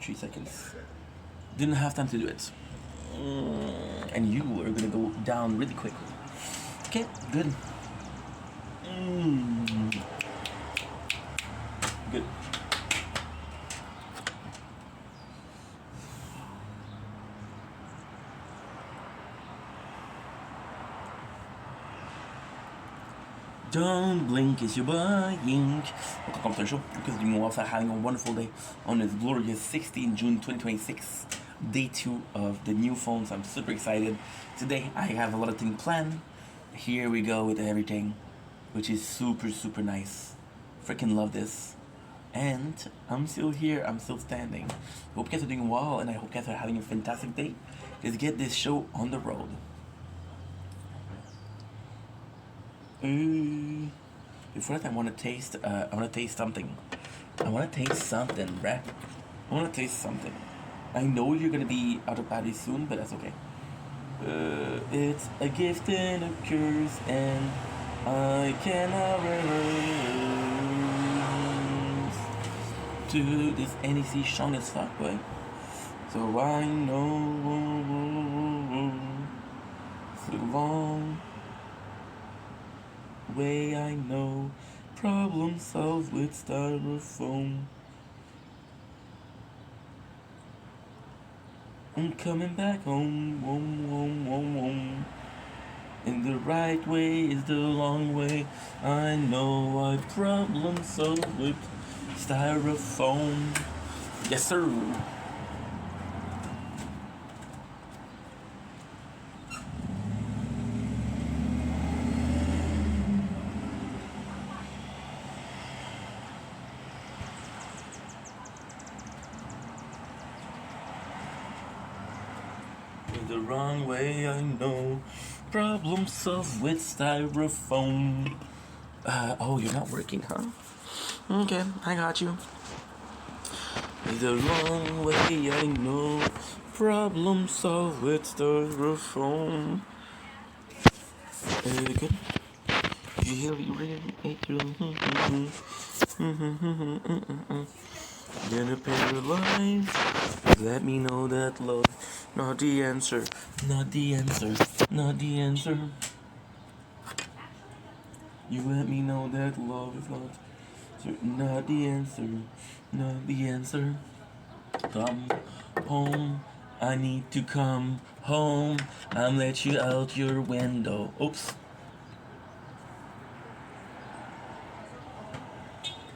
3 seconds. Didn't have time to do it. And you are gonna go down really quickly. Okay, good. Good. Don't blink as you're buying. Welcome to the show, because you know, after having a wonderful day on this glorious 16 June 2026, day 2 of the new phones. I'm super excited. Today I have a lot of things planned. Here we go with everything, which is super nice. Freaking love this. And I'm still here, I'm still standing. Hope you guys are doing well, and I hope you guys are having a fantastic day. Let's get this show on the road. Before that, I want to taste something. I want to taste something, bruh. I want to taste something. I know you're gonna be out of battery soon, but that's okay. It's a gift and a curse, and I cannot refuse to this NEC strong as fuck, boy. So I know it's a long way, I know. Problem solved with styrofoam. I'm coming back home, home. And the right way is the long way. I know I problem solved with styrofoam. Yes, sir. The wrong way, I know. Problem solved with styrofoam. Oh, you're not working, huh? Okay, I got you. The wrong way, I know. Problem solved with styrofoam. Good. You really Gonna paralyze. Let me know that love, not the answer, not the answer, not the answer. You let me know that love is not the answer, not the answer. Come home, I need to come home. I'm let you out your window. Oops.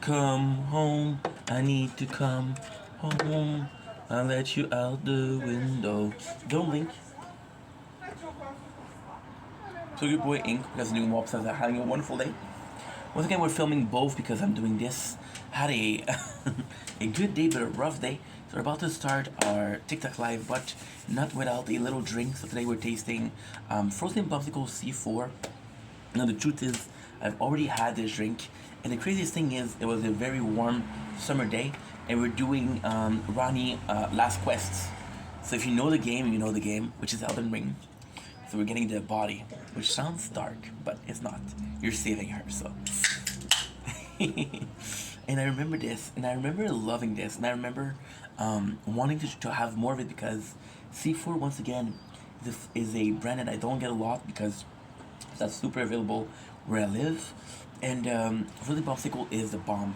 Come home, I need to come home. I'll let you out the window. Don't blink. So your boy Ink, because doing WAP says having a wonderful day. Once again, we're filming both because I'm doing this. Had a a good day, but a rough day. So we're about to start our TikTok live, but not without a little drink. So today we're tasting frozen popsicle C4. Now the truth is, I've already had this drink, and the craziest thing is, it was a very warm summer day, and we're doing Ronnie Last Quest. So if you know the game, you know the game, which is Elden Ring. So we're getting the body, which sounds dark, but it's not. You're saving her, so. And I remember this, and I remember loving this, and I remember wanting to have more of it, because C4, once again, this is a brand that I don't get a lot because that's super available where I live. And frozen popsicle is the bomb.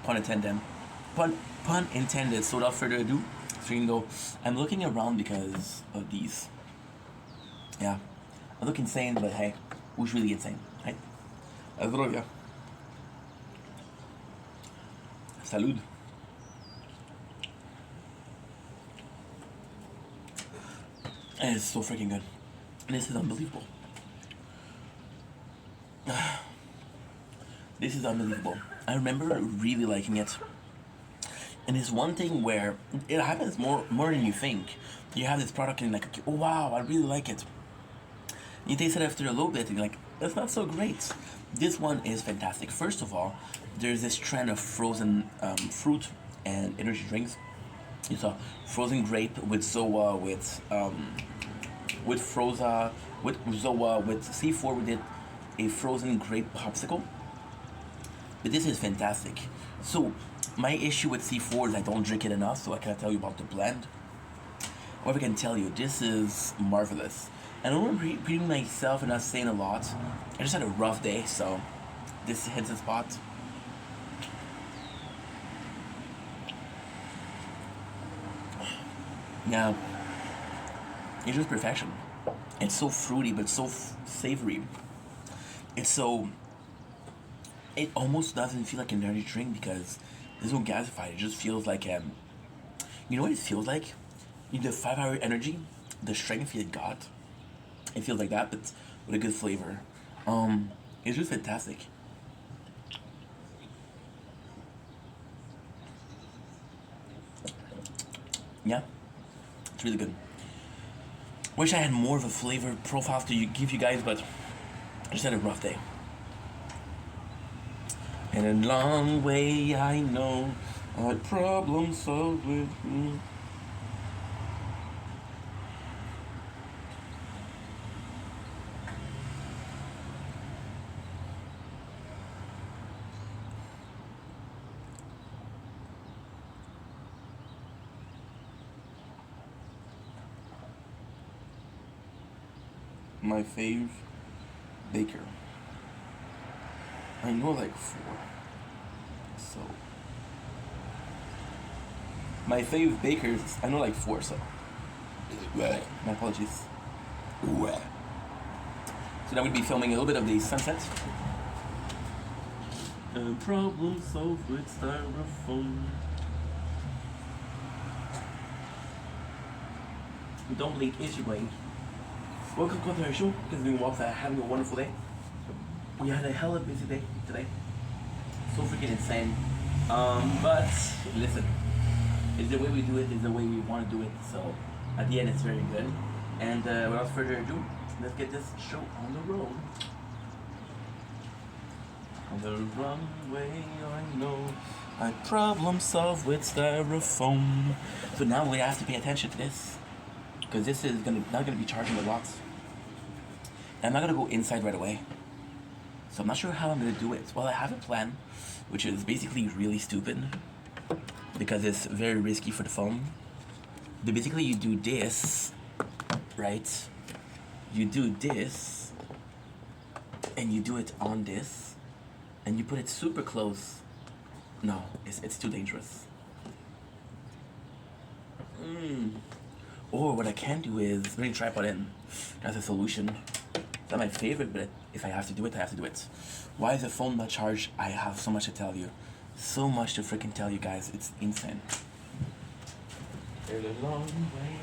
Pun intended. Pun intended. So without further ado, so you can go. I'm looking around because of these. Yeah, I look insane, but hey, who's really insane, right? Zdrowie. Salud. And it's so freaking good. This is unbelievable. This is unbelievable. I remember really liking it. And it's one thing where it happens more than you think. You have this product and you're like, oh wow, I really like it. You taste it after a little bit and you're like, that's not so great. This one is fantastic. First of all, there's this trend of frozen fruit and energy drinks. It's a frozen grape with Zoa, with Froza, with Zoa, with C4. We did a frozen grape popsicle. But this is fantastic. So My issue with C4 is I don't drink it enough, so I can't tell you about the blend. However, I can tell you, this is marvelous. And I don't remember repeating myself and not saying a lot. I just had a rough day, so this hits the spot. Yeah, it's just perfection. It's so fruity, but so savory. It's so... It almost doesn't feel like an energy drink because there's no gasified. It just feels like, you know what it feels like? The 5-hour energy, the strength you got, it feels like that, but with a good flavor. It's just fantastic. Yeah, it's really good. Wish I had more of a flavor profile to give you guys, but I just had a rough day. And a long way I know, I had problems solved with me. My fave baker. I know like 4. So my fave bakers, I know like 4, so my apologies. So now we'll be filming a little bit of the sunset. Problem solved with styrofoam. Don't blink, it's your blade. Welcome to our show, because doing walks are having a wonderful day. We had a hella busy day today. So freaking insane. But listen, it's the way we do it, it's the way we want to do it. So at the end it's very good. And without further ado, let's get this show on the road. On the runway, I know I problem solved with styrofoam. So now we have to pay attention to this, because this is not gonna be charging a lot. And I'm not gonna go inside right away. So I'm not sure how I'm gonna do it. Well, I have a plan, which is basically really stupid, because it's very risky for the phone. But basically you do this, right? You do this, and you do it on this, and you put it super close. No, it's too dangerous. Or what I can do is bring tripod in. That's a solution. It's not my favorite, but if I have to do it, I have to do it. Why is the phone not charged? I have so much to tell you. So much to freaking tell you guys. It's insane. There's a long way.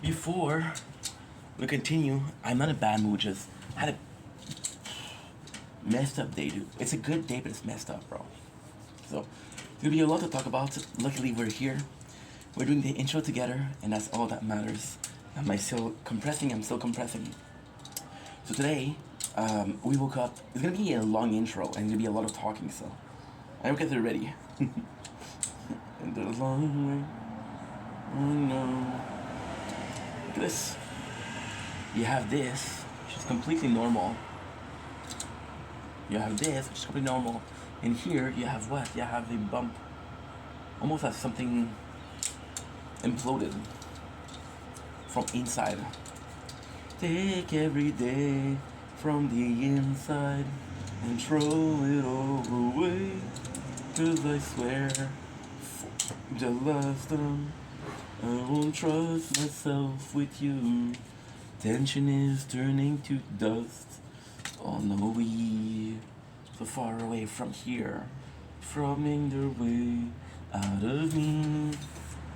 Before we continue, I'm not in a bad mood, just had a messed up day, dude. It's a good day, but it's messed up, bro. So, there's gonna be a lot to talk about. Luckily, we're here. We're doing the intro together, and that's all that matters. Am I still compressing? I'm still compressing. So today, we woke up. It's gonna be a long intro, and gonna be a lot of talking, so I hope you guys are ready. And the long way, oh no. Look at this. You have this, which is completely normal. You have this, which is completely normal. And here, you have what? You have a bump. Almost as something imploded from inside. Take every day from the inside and throw it all away. 'Cause I swear, the last time I won't trust myself with you. Tension is turning to dust. Oh no, we so far away from here, frothing their way out of me.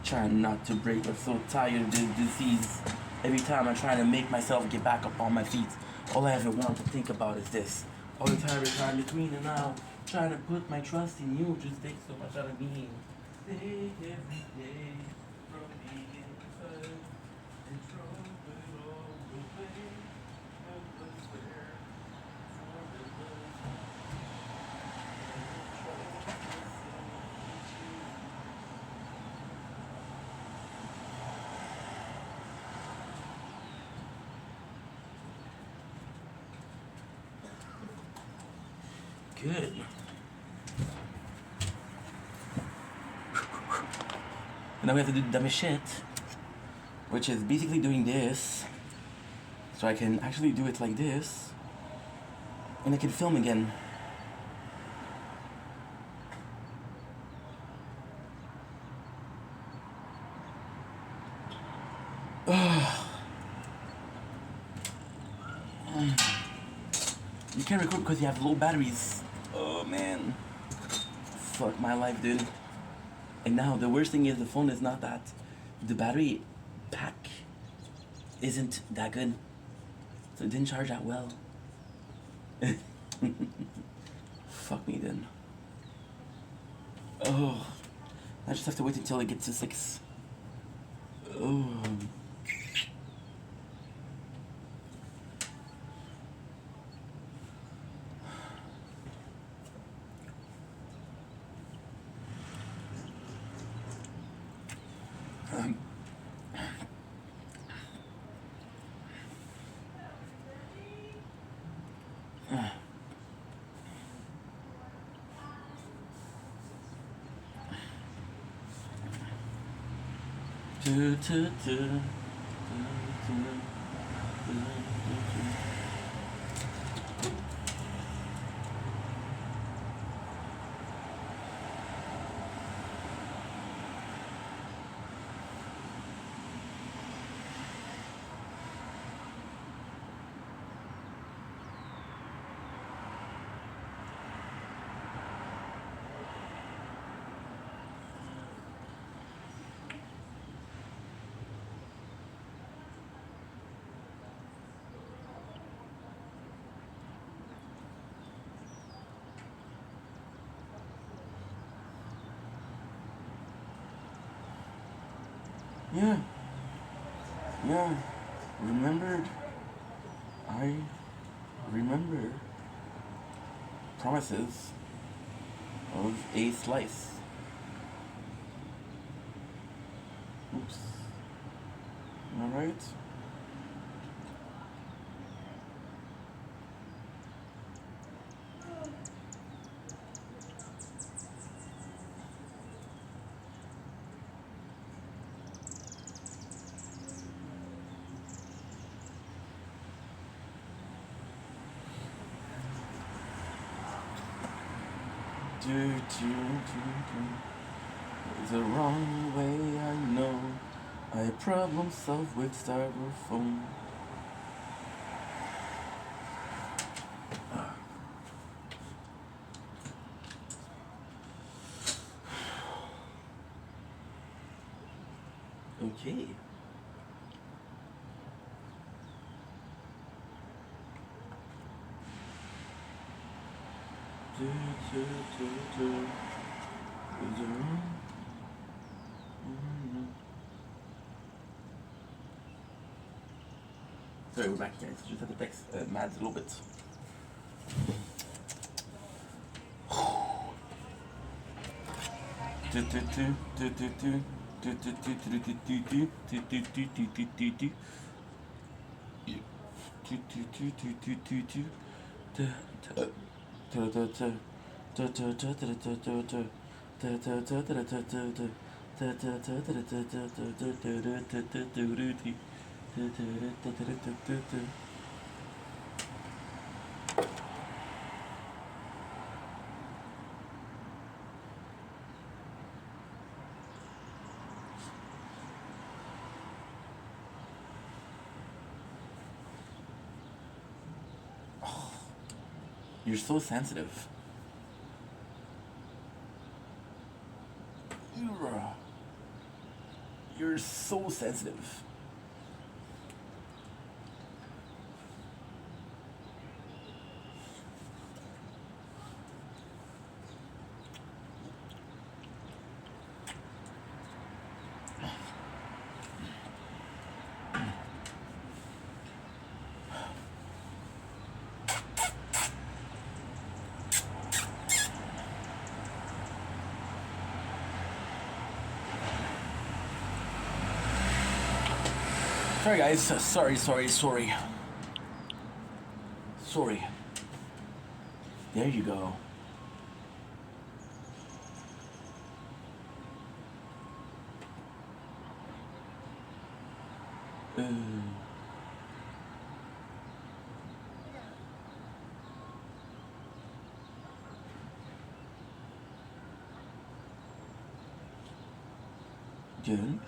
Trying not to break, but so tired of this disease. Every time I try to make myself get back up on my feet, all I ever want to think about is this. All the time between and now, trying to put my trust in you just takes so much out of me. Take every day Good. And now we have to do the dummy shit, which is basically doing this, so I can actually do it like this, and I can film again. You can't record because you have low batteries. Oh man. Fuck my life, dude. And now the worst thing is the phone is not that. The battery pack isn't that good. So it didn't charge that well. Fuck me then. Oh. I just have to wait until it gets to 6. Oh. Yeah. Yeah. Remembered. I remember promises of a slice. Oops. Am I right? It's the wrong way, I know. I problem solve with styrofoam. Okay. Sorry, we're back, guys. Just had to text Mads a little bit. You're so sensitive. You're so sensitive. Sorry guys, sorry. There you go. Ooh. Good.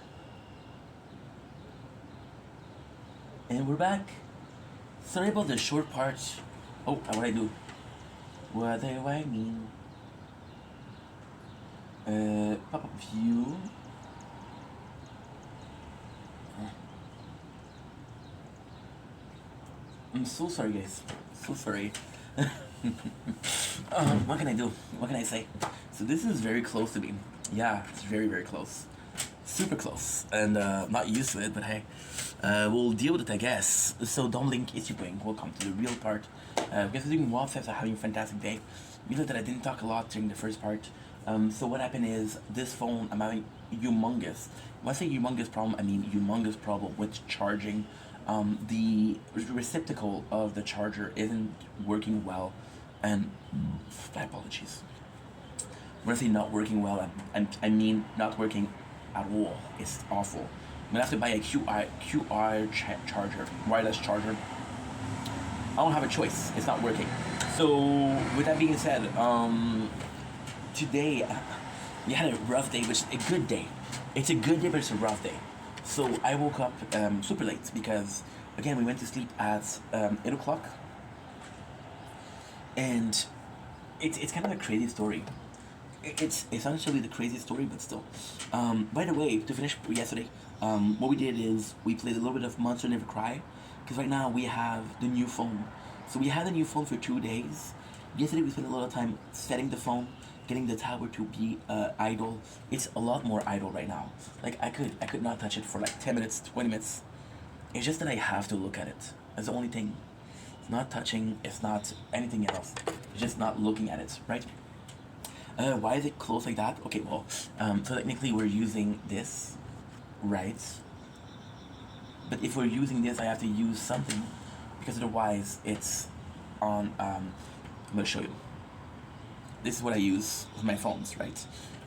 And we're back. Sorry about the short part. Oh, what I do? What do I mean? Pop-up view. I'm so sorry, guys. So sorry. What can I do? What can I say? So this is very close to me. Yeah, it's very, very close. Super close. And not used to it, but hey. We'll deal with it, I guess. So don't link issue playing. We'll come to the real part. Guys are doing well, are having a fantastic day. Realize that I didn't talk a lot during the first part. So what happened is this phone, I'm having humongous. When I say humongous problem, I mean humongous problem with charging. The receptacle of the charger isn't working well, and my apologies. When I say not working well, I mean not working at all. It's awful. I'm gonna have to buy a QR charger, wireless charger. I don't have a choice. It's not working. So with that being said, today we had a rough day, which is a good day. It's a good day, but it's a rough day. So I woke up super late because again we went to sleep at 8 o'clock, and it's kind of a crazy story. It's essentially the craziest story, but still. By the way, to finish yesterday, what we did is we played a little bit of Monster Never Cry, because right now we have the new phone. So we had the new phone for 2 days. Yesterday we spent a lot of time setting the phone, getting the tower to be idle. It's a lot more idle right now. Like I could not touch it for like 10 minutes, 20 minutes. It's just that I have to look at it. That's the only thing. It's not touching, it's not anything else. It's just not looking at it, right? Why is it close like that? Okay, well, so technically we're using this, right? But if we're using this, I have to use something, because otherwise it's on, I'm gonna show you. This is what I use with my phones, right?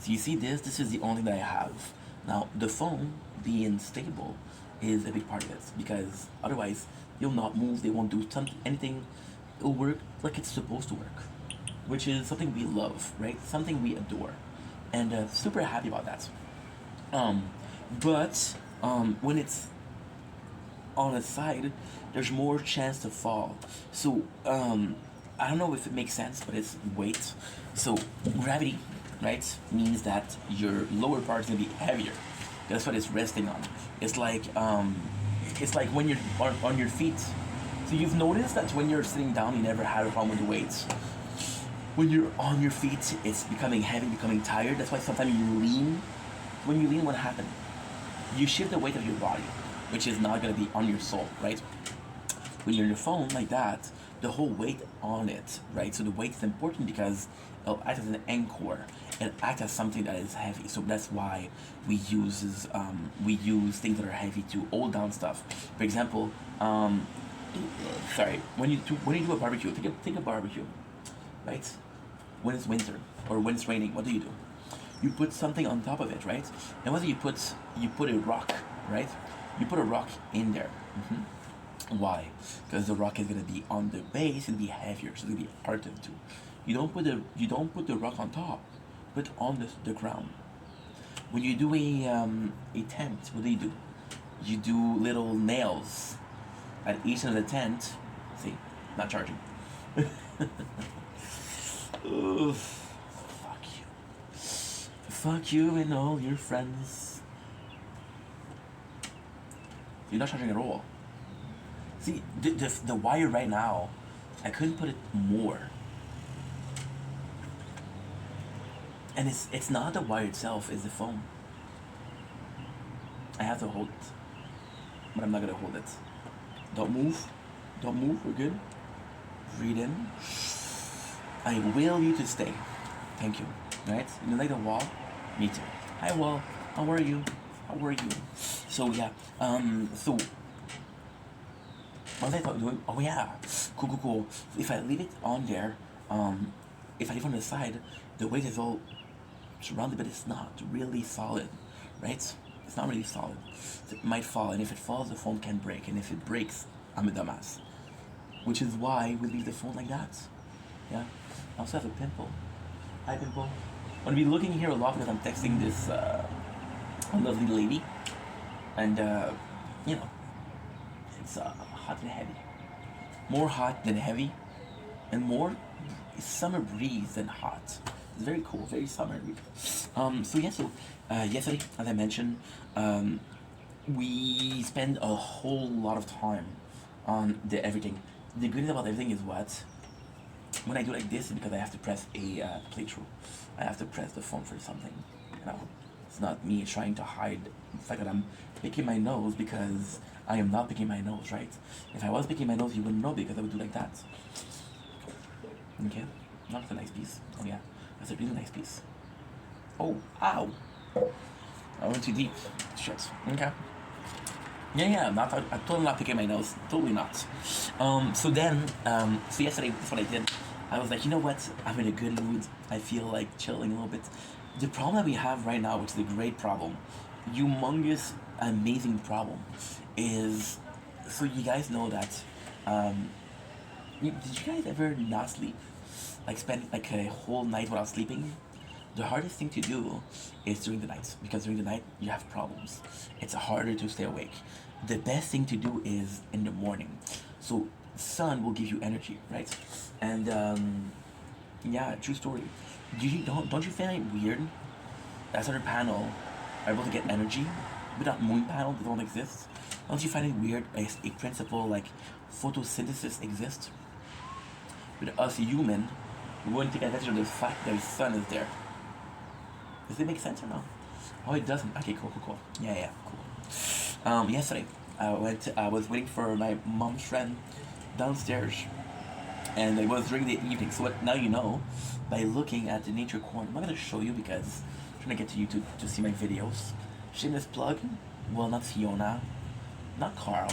So you see this is the only thing that I have. Now, the phone being stable is a big part of it, because otherwise you'll not move, they won't do anything, it'll work like it's supposed to work, which is something we love, right? Something we adore, and super happy about that. But when it's on the side, there's more chance to fall. So I don't know if it makes sense, but it's weight. So gravity, right, means that your lower part is gonna be heavier. That's what it's resting on. It's like when you're on your feet. So you've noticed that when you're sitting down, you never had a problem with the weights. When you're on your feet, it's becoming heavy, becoming tired. That's why sometimes you lean. When you lean, what happens? You shift the weight of your body, which is not going to be on your soul, right? When you're on your phone like that, the whole weight on it, right? So the weight is important because it'll act as an anchor. It acts as something that is heavy. So that's why we use things that are heavy to hold down stuff. For example, when you do a barbecue, take a barbecue, right? When it's winter or when it's raining, what do? You put something on top of it, right? And whether you put a rock, right? You put a rock in there. Why? Because the rock is gonna be on the base, it's gonna be heavier, so it's gonna be harder to. You don't put the rock on top, but on the ground. When you do a tent, what do? You do little nails at each end of the tent. See, not charging. Ugh, fuck you. Fuck you and all your friends. You're not charging at all. See, the wire right now, I couldn't put it more. And it's not the wire itself, it's the phone. I have to hold it. But I'm not gonna hold it. Don't move. Don't move, we're good. Breathe in. I will you to stay. Thank you. Right? You like the wall? Me too. Hi wall. How are you? How are you? So yeah. So what was I doing? Oh yeah. Cool. If I leave it on there, Um, if I leave on the side, the weight is all surrounded, but it's not really solid, right? It's not really solid. So it might fall, and if it falls, the phone can break, and if it breaks, I'm a dumbass. Which is why we leave the phone like that. Yeah. I also have a pimple. Hi, pimple. I'm gonna be looking here a lot because I'm texting this lovely lady, and you know, it's hot and heavy. More hot than heavy, and more summer breeze than hot. It's very cool, very summery. Yesterday, as I mentioned, we spend a whole lot of time on the everything. The good thing about everything is what? When I do like this, it's because I have to press a playthrough. I have to press the phone for something. You know, it's not me trying to hide the fact that I'm picking my nose because I am not picking my nose, right? If I was picking my nose, you wouldn't know because I would do like that. Okay, that's a nice piece. Oh yeah, that's a really nice piece. Oh, ow! I went too deep. Shit. Okay. Yeah, I'm totally not picking my nose. Totally not. So yesterday, that's what I did. I was like, you know what? I'm in a good mood. I feel like chilling a little bit. The problem that we have right now, which is a great problem, humongous, amazing problem, is so you guys know that. Did you guys ever not sleep? Like spend like a whole night without sleeping? The hardest thing to do is during the night because during the night you have problems. It's harder to stay awake. The best thing to do is in the morning. So sun will give you energy, right? And yeah, true story. Don't you find it weird that solar panel are able to get energy, but that moon panel that don't exist? Don't you find it weird a principle like photosynthesis exists? With us human, we wouldn't take advantage of the fact that the sun is there. Does it make sense or no? Oh, it doesn't. Okay, cool. Yeah, cool. Yesterday, I was waiting for my mom's friend downstairs, and it was during the evening. So now you know by looking at the nature corner. I'm not gonna show you because I'm trying to get to YouTube to see my videos. Shameless plug. Well, not Fiona, not Carl.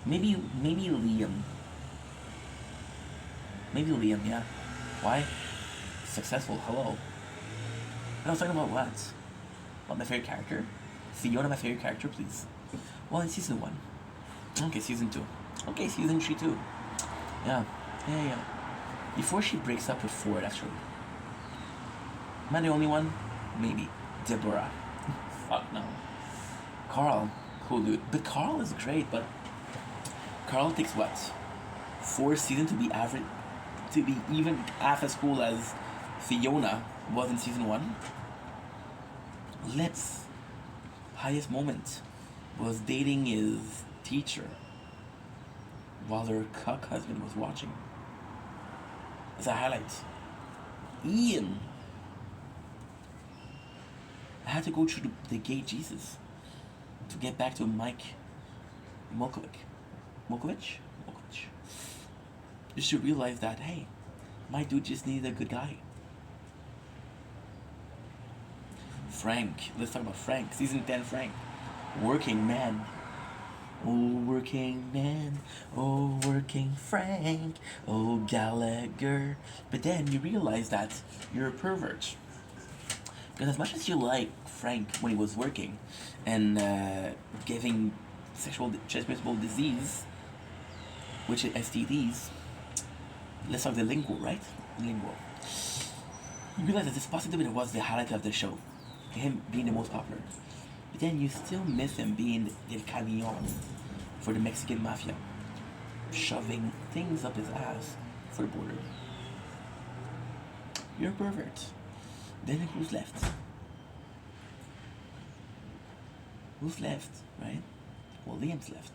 Maybe Liam. Maybe Liam. Yeah. Why? Successful. Hello. I was talking about what? About my favorite character? Fiona, my favorite character, please. Well, in season 1. Okay, season 2. Okay, season 3 too. Yeah. Before she breaks up with Ford, actually. Am I the only one? Maybe. Deborah. Fuck no. Carl. Cool dude. But Carl is great, but Carl takes what? 4 seasons to be average, to be even half as cool as Fiona was in season 1. Let's highest moment was dating his teacher while her cuck husband was watching. As a highlight. Ian. I had to go through the gay Jesus to get back to Mike Mokovich. Just to realize that, hey, my dude just needed a good guy. Frank. Let's talk about Frank. Season 10 Frank. Working man. Oh, working man. Oh, working Frank. Oh, Gallagher. But then you realize that you're a pervert. Because as much as you like Frank when he was working and giving sexual transmissible disease, which is STDs, let's talk the lingual, right? Lingual. You realize that this possibility was the highlight of the show. Him being the most popular. But then you still miss him being the camion for the Mexican mafia. Shoving things up his ass for the border. You're a pervert. Then who's left? Who's left, right? Well, Liam's left.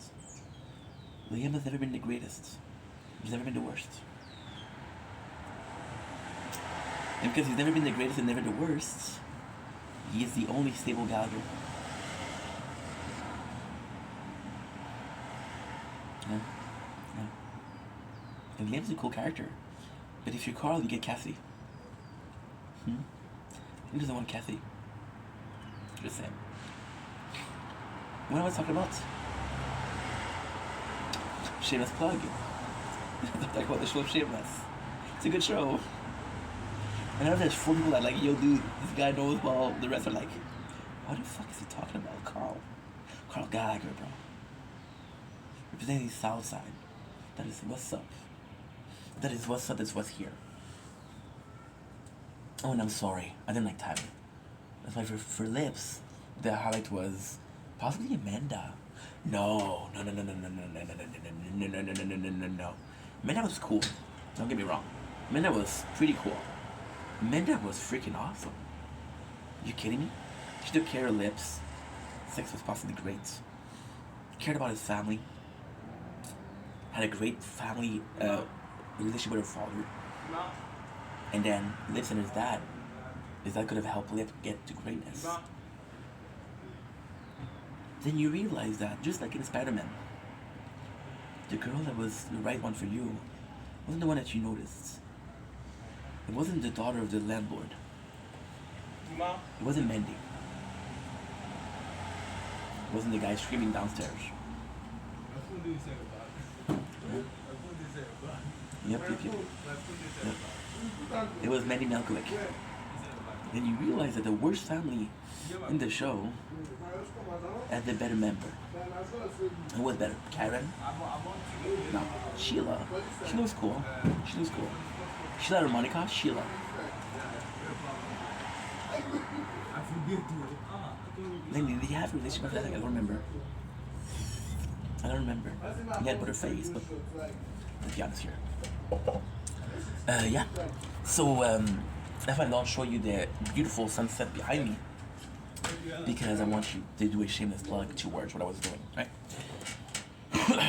Liam has never been the greatest. He's never been the worst. And because he's never been the greatest and never the worst, he is the only stable Gallagher. Yeah. And Liam's a cool character. But if you're Carl, you get Cassie. Who doesn't want Cassie? Just saying. What am I talking about? Shameless plug. Talk about the show Shameless. It's a good show. And now there's 4 people that like, yo, dude, this guy knows while the rest are like, what the fuck is he talking about? Carl Gallagher, bro. Representing the South Side. That is what's up. That is what's up. That's what's here. Oh, and I'm sorry. I didn't like Tyler. That's why for lips, the highlight was possibly Amanda. No. Amanda was cool. Don't get me wrong. Amanda was pretty cool. Amanda was freaking awesome. You kidding me? She took care of lips. Sex was possibly great. Cared about his family. Had a great family relationship with her father. And then Lips and his dad. Is that could have helped Lip get to greatness. Then you realize that, just like in Spider-Man, the girl that was the right one for you wasn't the one that you noticed. It wasn't the daughter of the landlord. It wasn't Mandy. It wasn't the guy screaming downstairs. Yep. It was Mandy Malkovich. Then you realize that the worst family in the show had the better member. Who was better? Karen? No. Sheila. Sheila was cool. Sheila or Monica? Sheila. Then did he have a relationship with that? I don't remember. He had put her face, but let's be honest here. Yeah. So that's why I'll show you the beautiful sunset behind me, because I want you to do a shameless plug towards what I was doing, right?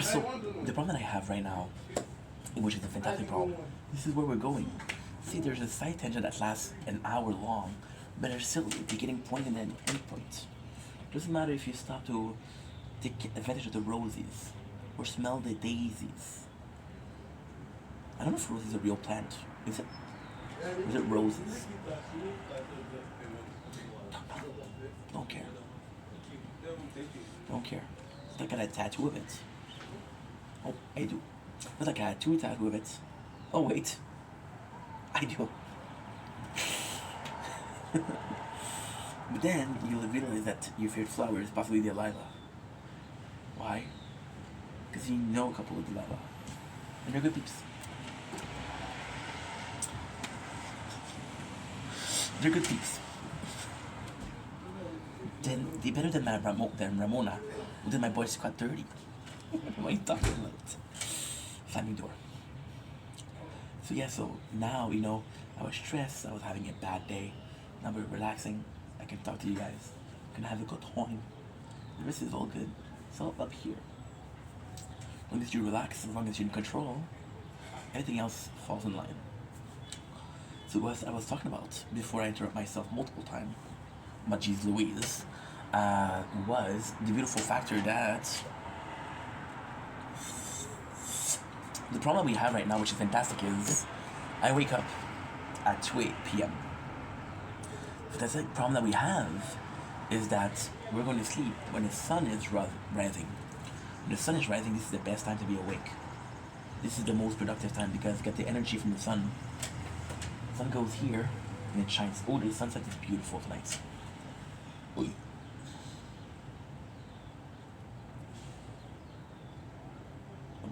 So the problem that I have right now, which is a fantastic problem, this is where we're going. See, there's a side tangent that lasts an hour long, but there's still a beginning point and an end point. Doesn't matter if you stop to take advantage of the roses or smell the daisies. I don't know if roses is a real plant. Is it? Is it roses? Don't care. It's like I got a tattoo of it. Oh, I do. It's like I had 2 tattoos of it. Oh, wait. I do. But then you'll realize that your favorite flower is possibly the lilac. Why? Because you know a couple of the lilac. And they're good peeps. They're good peeps. Then they better than Ramona, who did my Boy Scout 30. What are you talking about? Slamming door. So yeah, so now, I was stressed, I was having a bad day. Now we're relaxing. I can talk to you guys. I can have a good time. The rest is all good. It's all up here. As long as you relax, as long as you're in control, everything else falls in line. So what I was talking about, before I interrupt myself multiple times, my geez Louise, was the beautiful factor that the problem we have right now, which is fantastic, is I wake up at 2 p.m. But that's the problem that we have, is that we're going to sleep when the sun is rising. When the sun is rising, this is the best time to be awake. This is the most productive time because you get the energy from the sun. The sun goes here and it shines. Oh, the sunset is beautiful tonight. Oy.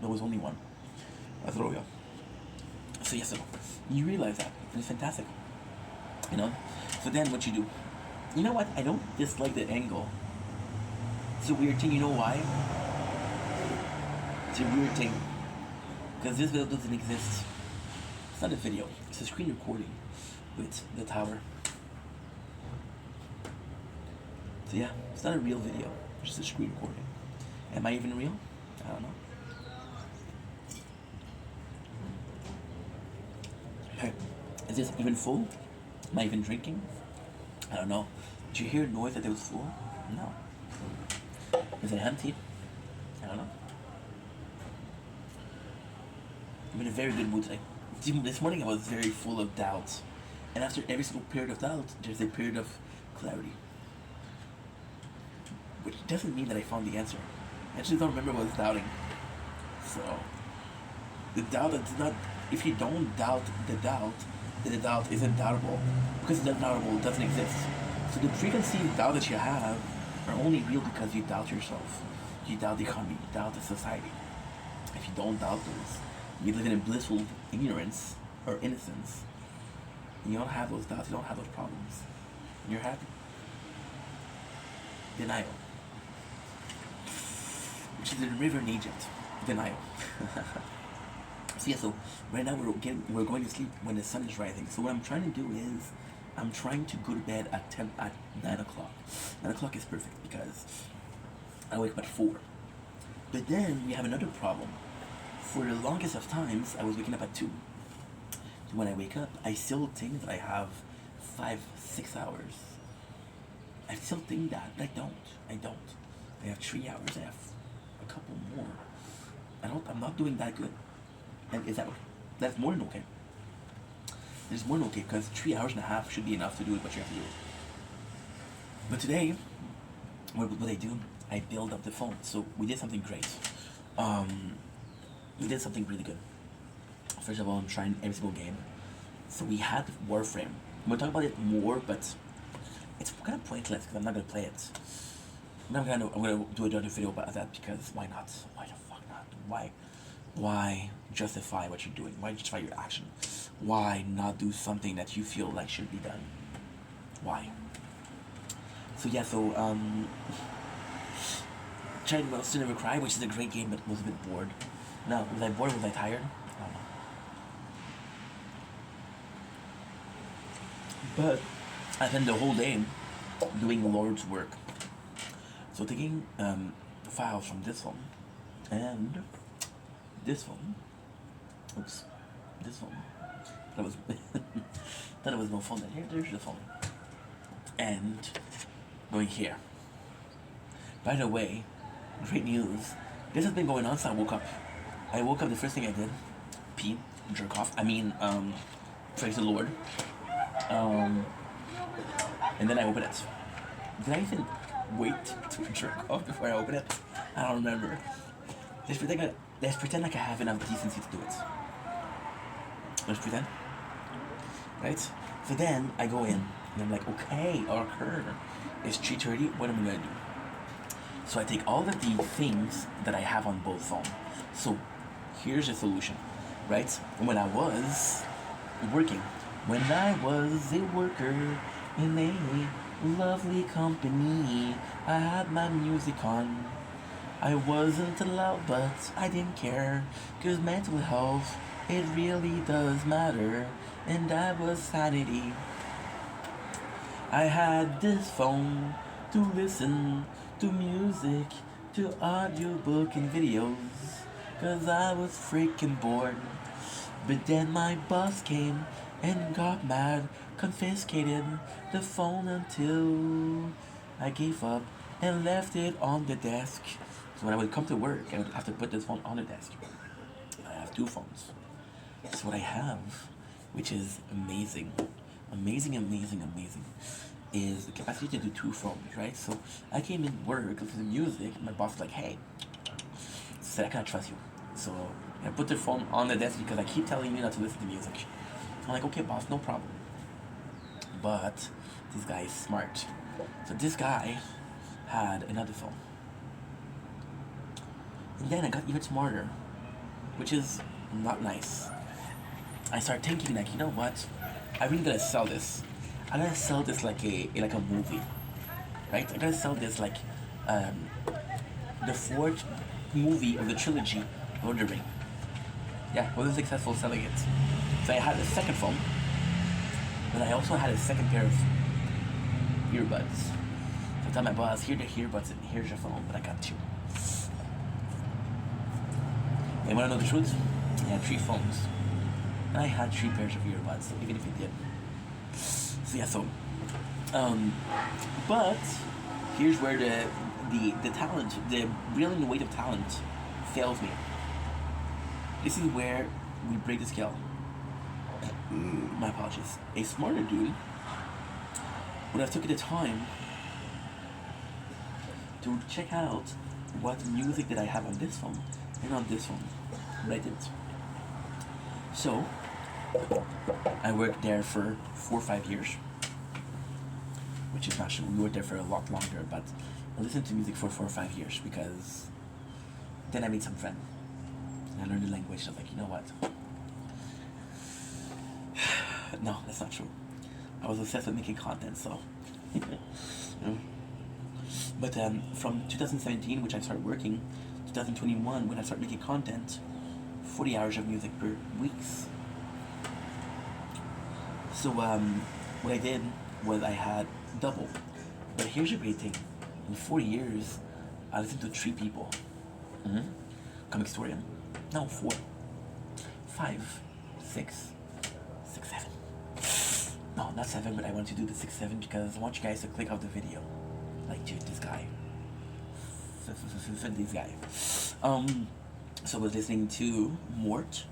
There was only one. That's all. So yes, so you realize that, and it's fantastic. So then what you do? You know what? I don't dislike the angle. It's a weird thing. You know why? It's a weird thing. Because this video doesn't exist. It's not a video. It's a screen recording with the tower. So yeah, it's not a real video. It's just a screen recording. Am I even real? I don't know. Okay. Is this even full? Am I even drinking? I don't know. Did you hear a noise that it was full? No. Is it empty? I don't know. I'm in a very good mood today. This morning I was very full of doubt. And after every single period of doubt, there's a period of clarity. Which doesn't mean that I found the answer. I just don't remember what I was doubting. So, the doubt that did not if you don't doubt the doubt, then the doubt isn't doubtable. Because the doubtable doesn't exist. So the preconceived doubt that you have are only real because you doubt yourself. You doubt the economy, you doubt the society. If you don't doubt those, you live in a blissful ignorance or innocence. And you don't have those doubts, you don't have those problems. And you're happy. Denial. Which is the river in Egypt. Denial. So yeah, so right now we're going to sleep when the sun is rising. So what I'm trying to do is I'm trying to go to bed at 9 o'clock. 9 o'clock is perfect because I wake up at 4. But then we have another problem. For the longest of times, I was waking up at 2. So when I wake up, I still think that I have 5-6 hours. I still think that, but I don't. I have 3 hours, I have a couple more. I'm not doing that good. And that's more than okay. It's more than okay because 3 hours and a half should be enough to do what you have to do. But today, what I do, I build up the phone. So we did something great. We did something really good. First of all, I'm trying every single game. So we had Warframe. We'll talk about it more, but it's kind of pointless because I'm not gonna play it. I'm gonna do another video about that because why not? Why the fuck not? Why justify what you're doing? Why justify your action? Why not do something that you feel like should be done? Why? So yeah, tried Still Never Cry, which is a great game, but was a bit bored. Now, was I bored? Was I tired? I don't know. But I spent the whole day doing Lord's work. So taking files from this one and this one. Oops, this one. That was thought it was no phone. There's the phone. And going here. By the way, great news. This has been going on since I woke up. The first thing I did, pee, jerk off. Praise the Lord. And then I open it. Did I even wait to jerk off before I open it? I don't remember. Let's pretend like I have enough decency to do it. Let's pretend. Right? So then I go in and I'm like, okay, our curve is 3:30. What am I gonna do? So I take all of the things that I have on both phones. So here's the solution, right? When I was a worker in a lovely company, I had my music on. I wasn't allowed, but I didn't care, 'cause mental health, it really does matter, and that was sanity. I had this phone to listen to music, to audiobook and videos, 'cause I was freaking bored. But then my boss came and got mad, confiscated the phone until I gave up and left it on the desk. So when I would come to work, I would have to put this phone on the desk. I have 2 phones. That's what I have, which is amazing. Amazing, is the capacity to do 2 phones, right? So I came in work, listening to music, my boss was like, hey, said I can't trust you. So I put the phone on the desk because I keep telling you not to listen to music. I'm like, okay, boss, no problem. But this guy is smart. So this guy had another phone. And then I got even smarter, which is not nice. I started thinking like, you know what? I really gotta sell this. I gotta sell this like a movie, right? I gotta sell this like the 4th movie of the trilogy, Lord of the Rings. Yeah, wasn't successful selling it. So I had a second phone, but I also had a second pair of earbuds. So I told my boss, here are the earbuds and here's your phone, but I got 2. And wanna know the truth? I had 3 phones. And I had 3 pairs of earbuds, even if it did. So yeah, but here's where the talent, the real weight of talent fails me. This is where we break the scale. My apologies. A smarter dude would have taken the time to check out what music that I have on this phone and on this phone. But I didn't. So I worked there for 4 or 5 years, which is not true. We worked there for a lot longer, but I listened to music for 4 or 5 years because then I made some friends. And I learned the language. I was like, you know what? No, that's not true. I was obsessed with making content, so. But from 2017, which I started working, 2021, when I started making content, 40 hours of music per weeks. So what I did was I had double. But here's the great thing. In 40 years, I listened to 3 people. Comic historian. No, 4. 5. 6. 6, 7. No, not 7, but I want to do the 6, 7 because I want you guys to click off the video. Like, dude, this guy. This guy. So I was listening to Mort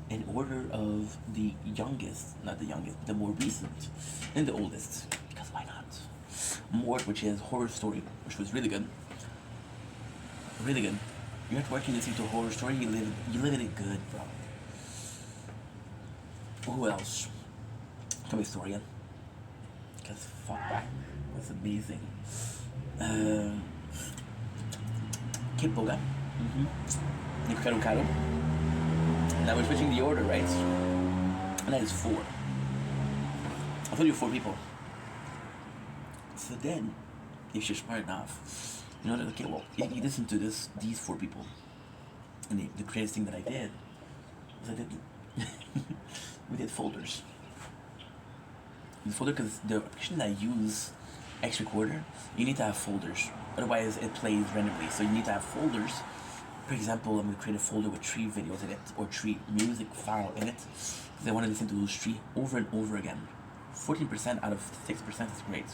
in order of the youngest, not the youngest, the more recent, and the oldest. Because why not? Mort, which is Horror Story, which was really good. Really good. You're not working listening to a horror story, you live in it good, bro. Who else? Comic historian. Because fuck that. That's amazing. Kip Boga. Nico Caro Caro. Now we're switching the order, right? And that is 4. I told you 4 people. So then, if you're smart enough, you know that, okay, well, you listen to these 4 people. And the greatest thing that I did was I did we did folders. The folder, because the application that I use, X Recorder, you need to have folders. Otherwise, it plays randomly. So you need to have folders. For example, I'm going to create a folder with 3 videos in it, or 3 music file in it. Because I want to listen to those 3 over and over again. 14% out of 6% is great.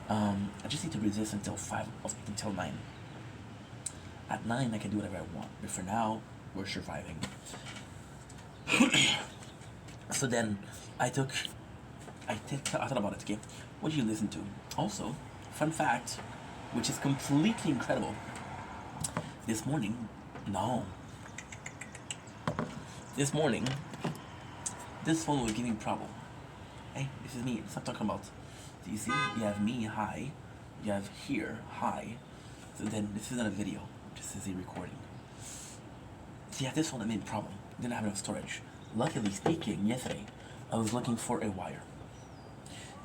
I just need to resist until 9. At 9, I can do whatever I want. But for now, we're surviving. So then, I thought about it, okay? What do you listen to? Also, fun fact, which is completely incredible. This morning, this phone was giving me problem. Hey, this is me. Stop talking about. Do you see? You have me, hi. You have here, hi. So then, this is not a video. This is a recording. So yeah, this one I made a problem. Didn't have enough storage. Luckily speaking, yesterday, I was looking for a wire.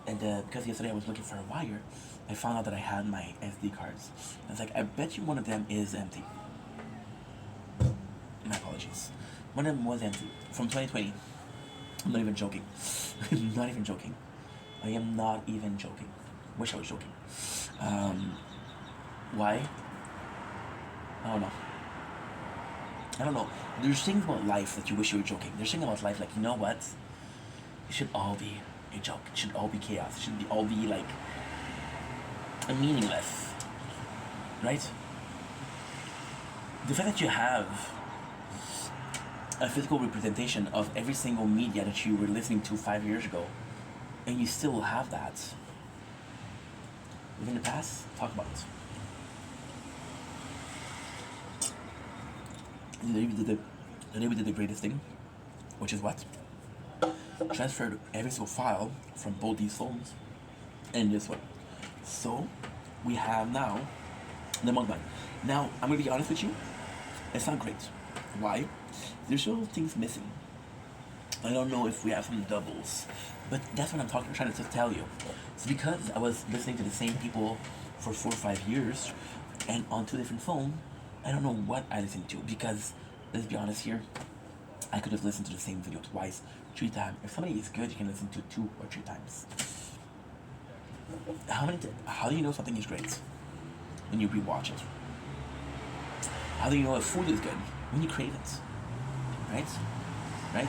And because yesterday I was looking for a wire, I found out that I had my SD cards. I was like, I bet you one of them is empty. My apologies. One of them was empty. From 2020. I'm not even joking. Not even joking. I am not even joking. Wish I was joking. Why? I don't know. There's things about life that you wish you were joking. There's things about life like, you know what? It should all be a joke. It should all be chaos. It should all be like meaningless. Right? The fact that you have a physical representation of every single media that you were listening to 5 years ago, and you still have that within the past, talk about it. Today we did the greatest thing, which is what? Transferred every single file from both these phones and this one. So we have now the mug line. Now I'm gonna be honest with you, it's not great. Why? There's still things missing. I don't know if we have some doubles, but that's what I'm trying to tell you. It's because I was listening to the same people for 4 or 5 years, and on 2 different phones. I don't know what I listened to, because let's be honest here, I could have listened to the same video twice, 3 times. If somebody is good, you can listen to 2 or 3 times. How do you know something is great? When you rewatch it. How do you know if food is good? When you crave it. Right? Right?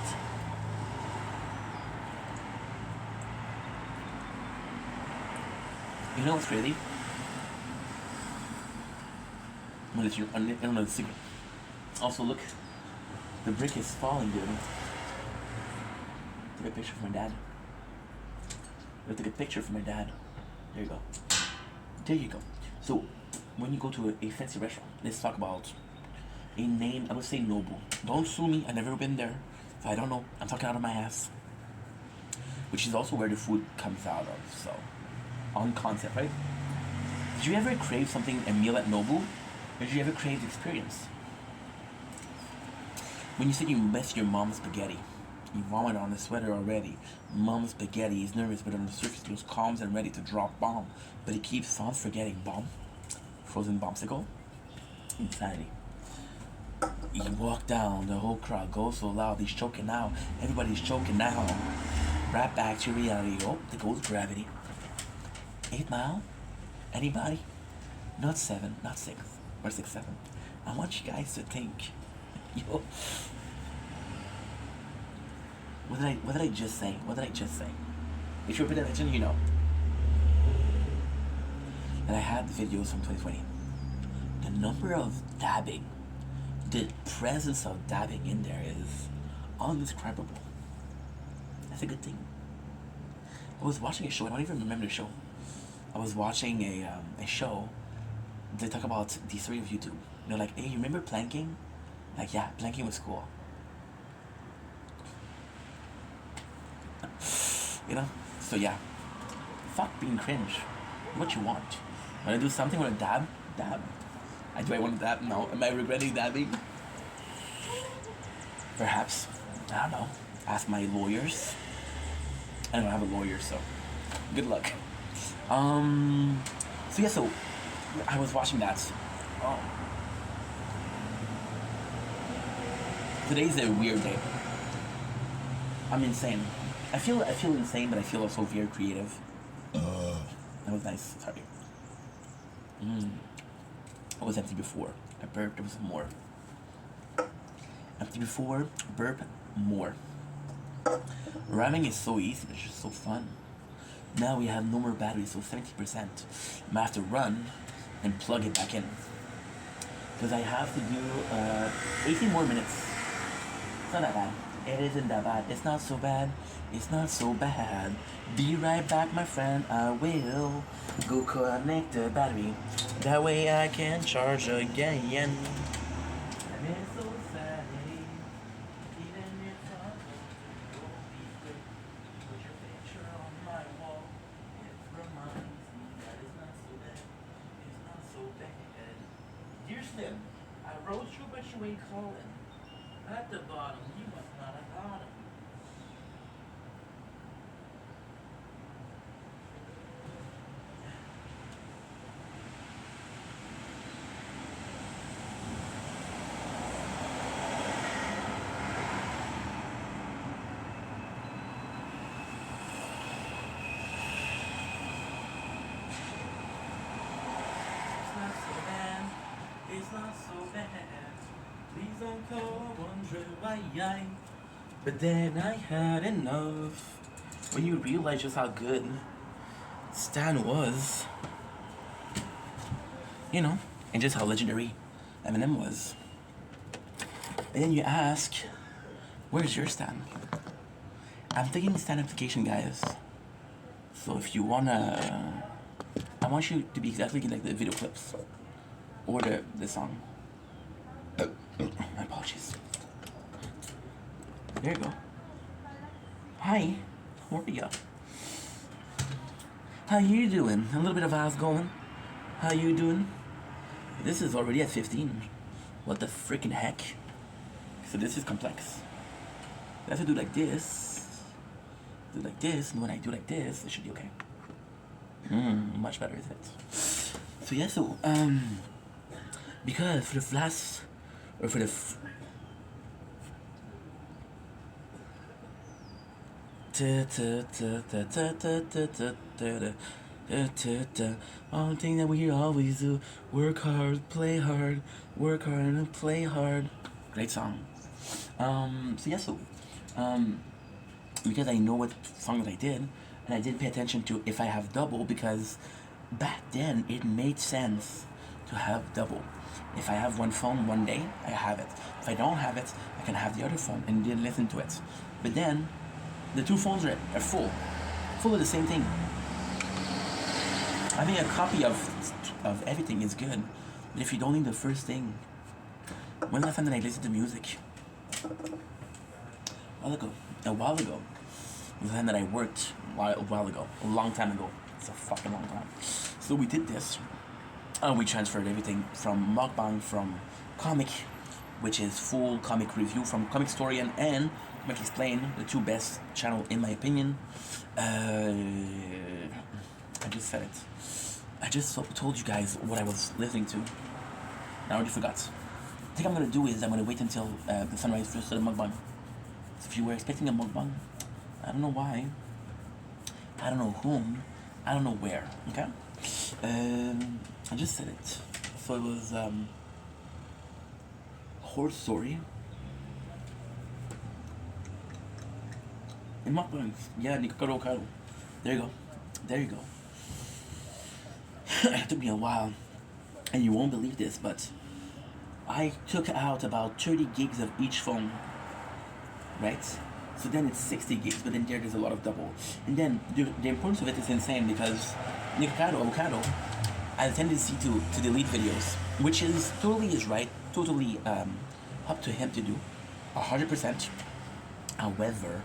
You know what's crazy? I don't know the secret. Also, look, the brick is falling, dude. Take a picture for my dad. I took a picture for my dad. There you go. There you go. So, when you go to a fancy restaurant, let's talk about a name. I would say Nobu. Don't sue me. I've never been there. So I don't know. I'm talking out of my ass. Which is also where the food comes out of. So, on concept, right? Did you ever crave something, a meal at Nobu? Or did you ever crave the experience? When you said you miss your mom's spaghetti, you vomit on the sweater already. Mom's spaghetti is nervous, but on the surface looks calm and ready to drop bomb. But he keeps on forgetting bomb. Frozen bombsicle. Insanity. He walked down, the whole crowd goes so loud, he's choking now. Everybody's choking now. Right back to reality. Oh, there goes gravity. 8 Mile? Anybody? Not 7, not 6, or 6, 7. I want you guys to think. Yo. What did I just say? What did I just say? If you're paying attention, you know. And I had the videos from 2020. The number of dabbing, the presence of dabbing in there is undescribable. That's a good thing. I was watching a show, I don't even remember the show. I was watching a show. They talk about the history of YouTube. They're like, hey, you remember planking? Like, yeah, planking was cool. You know? So yeah. Fuck being cringe. What you want? Wanna do something with a dab? Dab. Do I want to dab? No. Am I regretting dabbing? Perhaps. I don't know. Ask my lawyers. I don't have a lawyer, so good luck. So yeah, so I was watching that. Oh. Today's a weird day. I'm insane. I feel insane, but I feel also very creative. That was nice. Sorry. I was empty before. I burped. There was more. Empty before. Burp. More. Rhyming is so easy, but it's just so fun. Now we have no more battery, so 70%. I'm gonna have to run and plug it back in. Because I have to do 18 more minutes. It's not that bad. It isn't that bad. It's not so bad. It's not so bad. Be right back, my friend. I will go connect the battery. That way I can charge again. And it's so sad. Even if I don't be quick, put your picture on my wall. It reminds me that it's not so bad. It's not so bad. Dear Slim, I wrote you, but you ain't calling. At the bottom, you must not have got him. It's not so bad. It's not so bad. Please don't call, wonder why. But then I had enough. When you realize just how good Stan was, you know, and just how legendary Eminem was. And then you ask, where's your Stan? I'm taking Stan application, guys. So if you wanna, I want you to be exactly like the video clips or the song. My apologies. There you go. Hi, how are ya? How you doing? A little bit of eyes going. How you doing? This is already at 15. What the freaking heck? So this is complex. I have to do like this. Do like this, and when I do like this, it should be okay. Much better, isn't it? So yeah, so because for the last, or for the one thing that we always do: work hard, play hard, work hard and play hard. Great song. So yeah, so because I know what song that I did, and I didn't pay attention to if I have double, because back then it made sense to have double. If I have one phone one day, I have it. If I don't have it, I can have the other phone and then listen to it. But then the two phones are full of the same thing. Having a copy of everything is good, but if you don't need the first thing, when last time did I listen to music? a while ago, the time that I worked a while ago, a long time ago. It's a fucking long time. So we did this. We transferred everything from mukbang, from comic, which is full comic review from Comic Historian and Comic Explain, the two best channel in my opinion. I just said it. I just told you guys what I was listening to. I already forgot. I think I'm gonna do is I'm gonna wait until the sunrise first to the mukbang. So if you were expecting a mukbang, I don't know why. I don't know whom. I don't know where. Okay. I just said it. So it was horror story. In mukbangs. Yeah, Nikokaro. There you go. There you go. It took me a while, and you won't believe this, but I took out about 30 gigs of each phone, right? So then it's 60 gigs, but then there's a lot of double. And then the importance of it is insane because Avocado has a tendency to delete videos, which is right, totally up to him to do, 100%. However,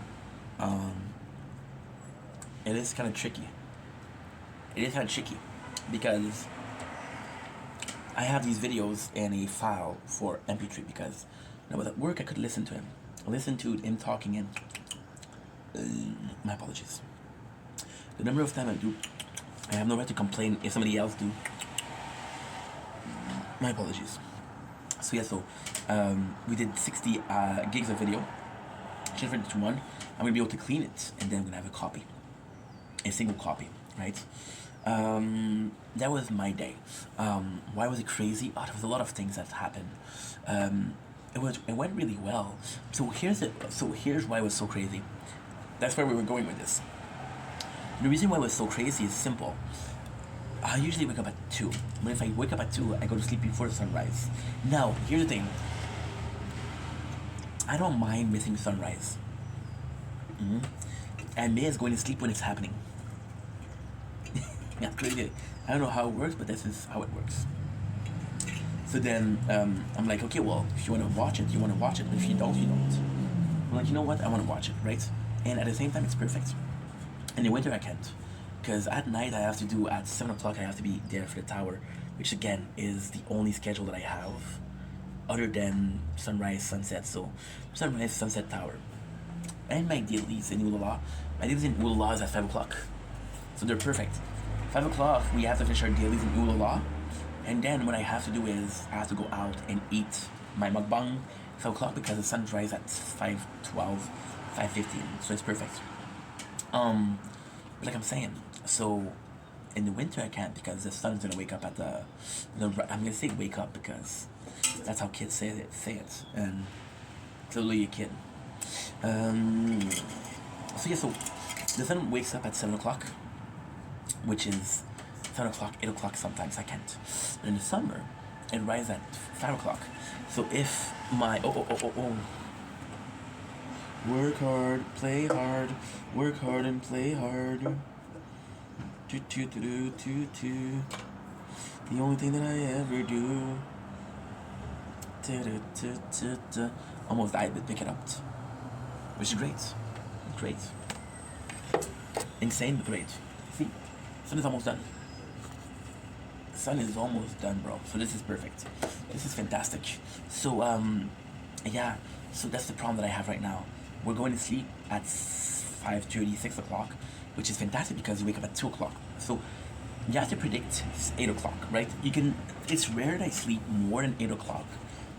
it is kind of tricky. It is kind of tricky because I have these videos in a file for MP3 because when I was at work I could listen to him talking, and my apologies. The number of times I do, I have no right to complain if somebody else do. My apologies. So yeah, we did 60 gigs of video, transferred it to one. I'm gonna be able to clean it, and then I'm gonna have a single copy, right? That was my day. Why was it crazy? Oh, there was a lot of things that happened. It went really well. So here's why it was so crazy. That's where we were going with this. The reason why it was so crazy is simple. I usually wake up at 2, but if I wake up at 2, I go to sleep before sunrise. Now, here's the thing. I don't mind missing sunrise. I may as going to sleep when it's happening. Yeah, crazy. I don't know how it works, but this is how it works. So then I'm like, okay, well, if you want to watch it, you want to watch it. But if you don't, you don't. I'm like, you know what? I want to watch it, right? And at the same time, it's perfect. In the winter, I can't. Because at night, I have to do, at 7 o'clock, I have to be there for the tower. Which, again, is the only schedule that I have. Other than sunrise, sunset. So, sunrise, sunset, tower. And my dailies in Ulala. My dailies in Ulala is at 5 o'clock. So they're perfect. 5 o'clock, we have to finish our dailies in Ulala. And then what I have to do is I have to go out and eat my mukbang 5 o'clock because the sun rises at 5:12, 5:15. So it's perfect. Like I'm saying, so in the winter I can't because the sun's gonna wake up at I'm gonna say wake up because that's how kids say it, and totally a kid. So the sun wakes up at 7 o'clock, which is 7 o'clock, 8 o'clock sometimes I can't. But in the summer, it rises at 5 o'clock. So if my work hard, play hard, work hard and play hard. The only thing that I ever do. Almost died, but pick it up. Which is great. Great. Insane, but great. See, sun is almost done. The sun is almost done, bro. So this is perfect. This is fantastic. So, yeah. So that's the problem that I have right now. We're going to sleep at 5:30, 6 o'clock, which is fantastic because you wake up at 2 o'clock. So you have to predict 8 o'clock, right? It's rare that I sleep more than 8 o'clock,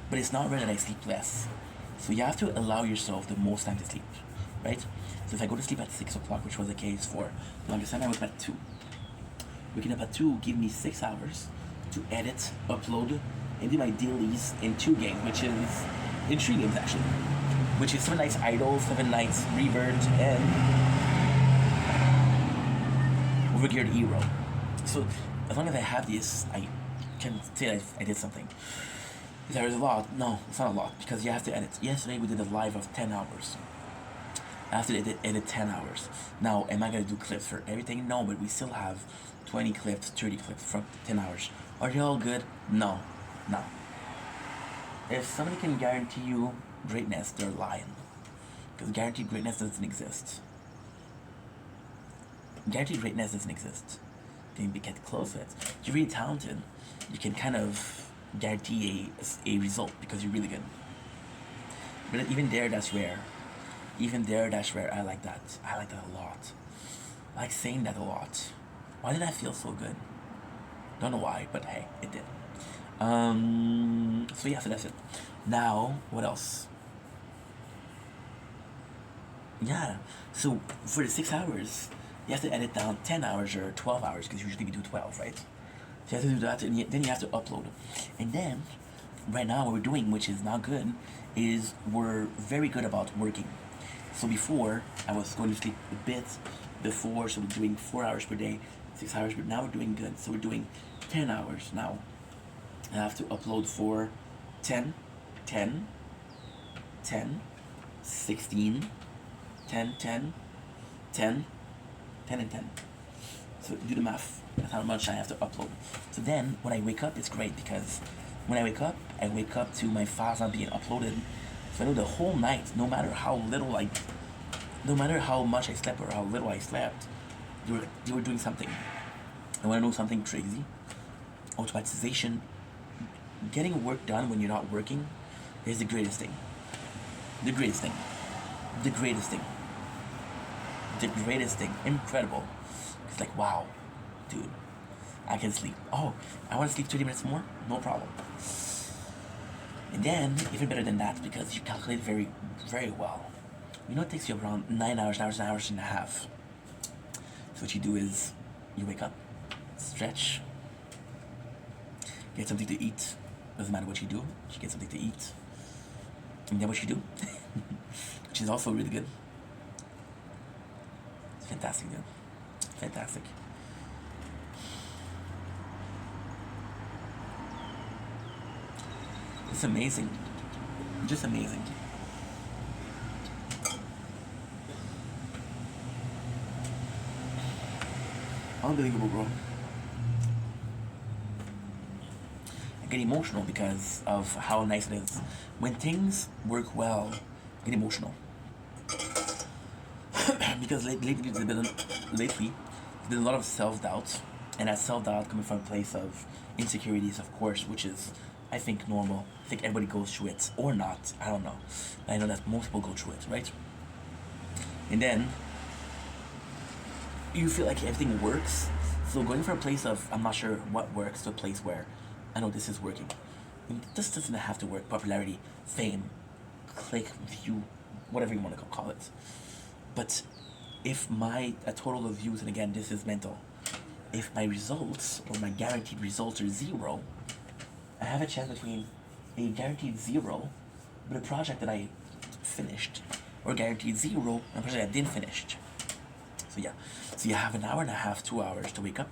but it's not rare that I sleep less. So you have to allow yourself the most time to sleep, right? So if I go to sleep at 6 o'clock, which was the case for the longest time, I wake up at 2. Waking up at 2 give me 6 hours to edit, upload, and do my dailies in 2 games, which is in 3 games actually. Which is 7 Nights Idle, 7 Nights Revert, and Overgeared Hero. So as long as I have this, I can say I did something. There is a lot. No, it's not a lot because you have to edit. Yesterday we did a live of 10 hours. I have to edit 10 hours. Now, am I going to do clips for everything? No, but we still have 20 clips, 30 clips from 10 hours. Are they all good? No. If somebody can guarantee you greatness, they're lying. Because guaranteed greatness doesn't exist. Guaranteed greatness doesn't exist. Then you get close to it. If you're really talented, you can kind of guarantee a result because you're really good. But even there, that's rare. Even there, that's rare. I like that. I like that a lot. I like saying that a lot. Why did I feel so good? Don't know why, but hey, it did. So yeah, so that's it. Now, what else? Yeah, so for the 6 hours, you have to edit down 10 hours or 12 hours, because usually we do 12, right? So you have to do that, and then you have to upload. And then, right now, what we're doing, which is not good, is we're very good about working. So before, I was going to sleep a bit before, so we're doing 4 hours per day, 6 hours, but now we're doing good. So we're doing 10 hours now. I have to upload for 10, 10, 10, 16, 10, 10, 10, 10, and 10. So do the math. That's how much I have to upload. So then, when I wake up, it's great because when I wake up to my files not being uploaded. So I know the whole night, no matter how much I slept or how little I slept, you were doing something. And when I know something crazy, automatization, getting work done when you're not working, is the greatest thing. The greatest thing. The greatest thing. The greatest thing. Incredible. It's like, wow, dude, I can sleep. Oh, I want to sleep 30 minutes more? No problem. And then, even better than that, because you calculate very, very well. You know, it takes you around 9 hours, 9 hours and a half. So what you do is, you wake up, stretch, get something to eat. Doesn't matter what you do, you get something to eat. And then what you do, which is also really good. It's fantastic, dude. Fantastic. It's amazing. Just amazing. Unbelievable, bro. I get emotional because of how nice it is. When things work well, I get emotional. Because lately there's been a lot of self-doubt, and that self-doubt coming from a place of insecurities, of course, which is, I think, normal. I think everybody goes through it, or not, I don't know. I know that most people go through it, right? And then, you feel like everything works, so going from a place of, I'm not sure what works, to a place where, I know this is working. This doesn't have to work. Popularity, fame, click, view, whatever you want to call it. But if a total of views, and again, this is mental, if my results, or my guaranteed results are 0, I have a chance between a guaranteed 0, but a project that I finished, or guaranteed 0, and a project I didn't finish. So yeah, so you have an hour and a half, 2 hours to wake up,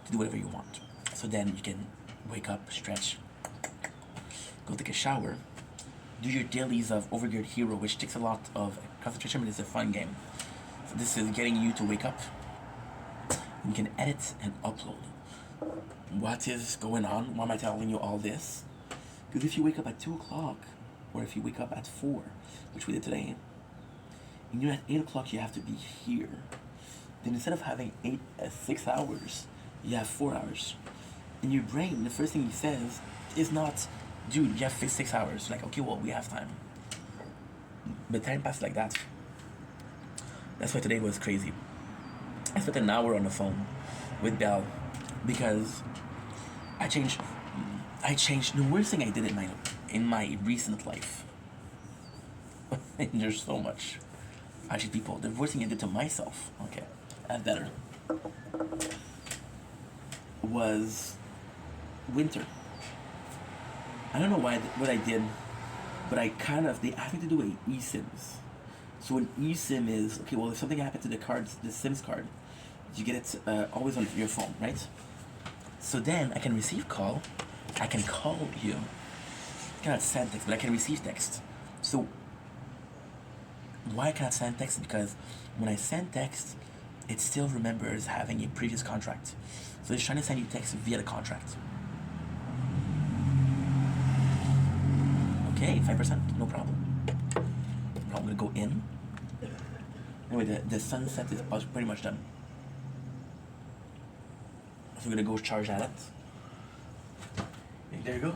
to do whatever you want. So then you can wake up, stretch, go take a shower, do your dailies of Overgeared Hero, which takes a lot of concentration, but it's a fun game. So this is getting you to wake up. You can edit and upload. What is going on? Why am I telling you all this? Because if you wake up at 2 o'clock, or if you wake up at 4, which we did today, and you're at 8 o'clock, you have to be here. Then instead of having 6 hours, you have 4 hours. In your brain, the first thing he says is not, dude, you have 6 hours. Like, okay, well, we have time. But time passed like that. That's why today was crazy. I spent an hour on the phone with Belle because I changed. The worst thing I did in my recent life. And there's so much. Actually, people, the worst thing I did to myself. Okay, that's better. Was winter. I don't know what I did, but I kind of, they asked me to do a eSIMs. So an eSIM is, okay, well, if something happened to the SIMs card, you get it always on your phone, right? So then I can receive call, I can call you. I cannot send text, but I can receive text. So why I cannot send text? Because when I send text, it still remembers having a previous contract. So it's trying to send you text via the contract. Okay, 5%, no problem. I'm gonna go in. Anyway, the sunset is pretty much done. So we're gonna go charge that. There you go.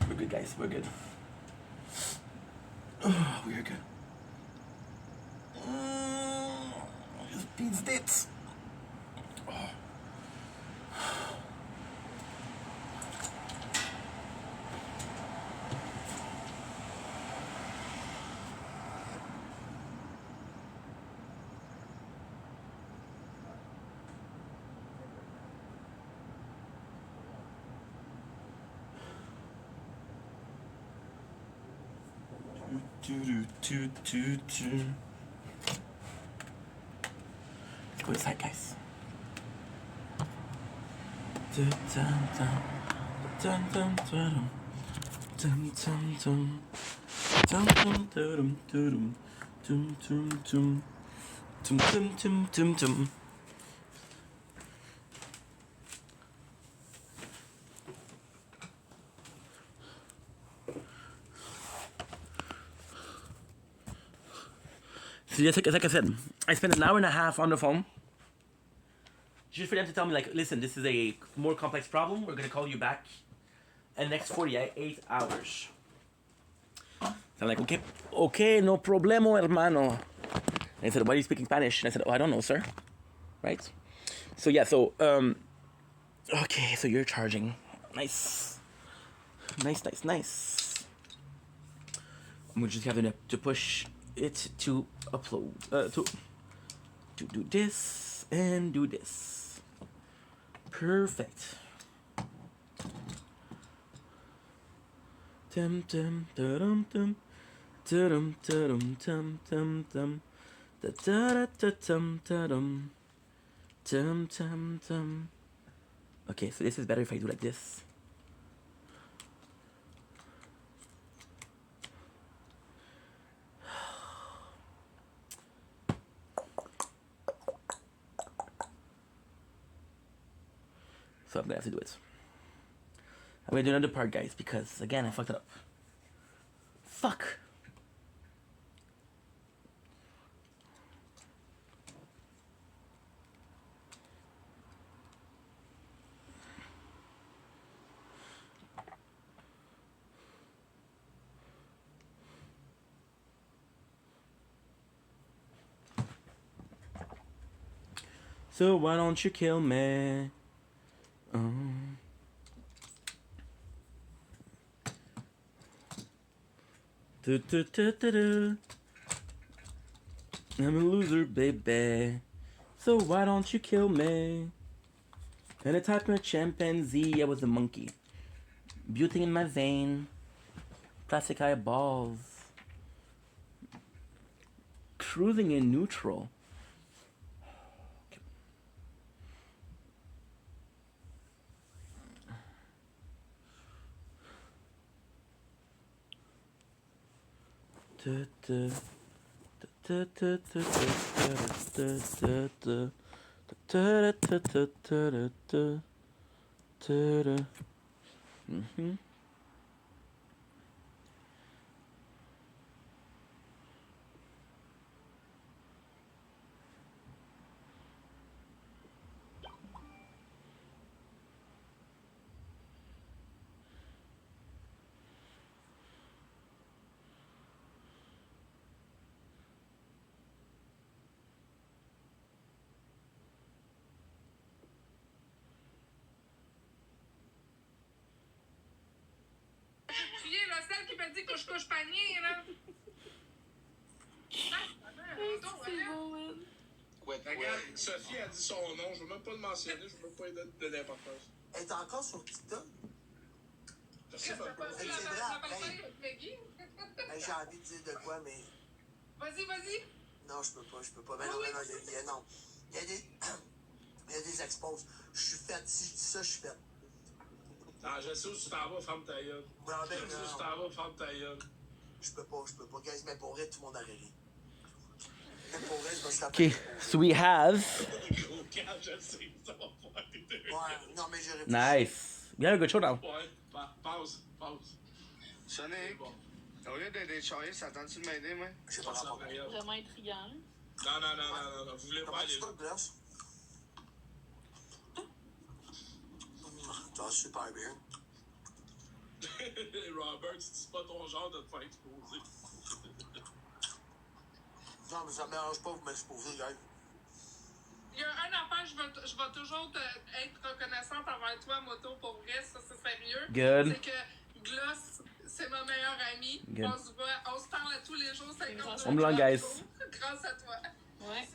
We're good, guys. We're good. Oh, we're good. Just beats it. Oh. Let's go inside, guys. So just like I said, I spent an hour and a half on the phone just for them to tell me, like, listen, this is a more complex problem. We're gonna call you back in the next 48 hours. So I'm like, okay, no problemo, hermano. And they said, why are you speaking Spanish? And I said, oh, I don't know, sir. Right? So yeah, okay, so you're charging. Nice. Nice. We just have to push it to upload, to do this and do this. Perfect. Tum tum tum tum tum tum tum tum tum da da da tum tum tum tum tum. Okay, so this is better if I do like this. So I'm gonna have to do it. I'm gonna do another part, guys, because again I fucked it up. Fuck. So why don't you kill me? I'm a loser, baby. So why don't you kill me? And a type of chimpanzee, I was a monkey. Butane in my vein. Plastic eyeballs. Cruising in neutral. celle qui me dit couche-couche panier, là. C'est bon, man. Ouais, regarde, Sophie a dit son nom, je veux même pas le mentionner, je veux même pas lui donner de l'importance. Elle est encore sur TikTok? Je sais pas. Pas-tu la bataille avec Maggie? J'ai envie de dire de quoi, mais... Vas-y. Non, je peux pas. Mais non, non. Il y a des... Il y a des exposes. Je suis faite. Si je dis ça, je suis faite. Non, je sais où tu t'en vas, ferme ta gueule. Non, ben, Je sais où tu t'en vas, ferme ta gueule. Je peux pas. Guys, mais pour vrai, tout le monde aurait ri. Mais pour vrai, je vais se Okay, so we have. Gros camp, je sais, ça va faire des deux. Ouais, non, mais j'ai réfléchi. Nice. We have a good showdown. Ouais, pause. Sonic, Bon. au lieu de décharger, ça tente-tu de m'aider, moi? Je sais pas rapport. Vraiment intriguant. Non, vous voulez Comment pas tu aller là. te glaces? Ça va super bien. Robert, c'est pas ton genre de te faire exposer. Non, mais ça me dérange pas, vous m'exposez, gars. Il y a un affaire, je vais toujours être reconnaissante envers toi, Moto, pour vrai, ça c'est sérieux. Good. C'est que Gloss, c'est ma meilleure amie. Good. On se voit, on se parle à tous les jours, 52 I'm long, guys. grâce à toi. Ouais.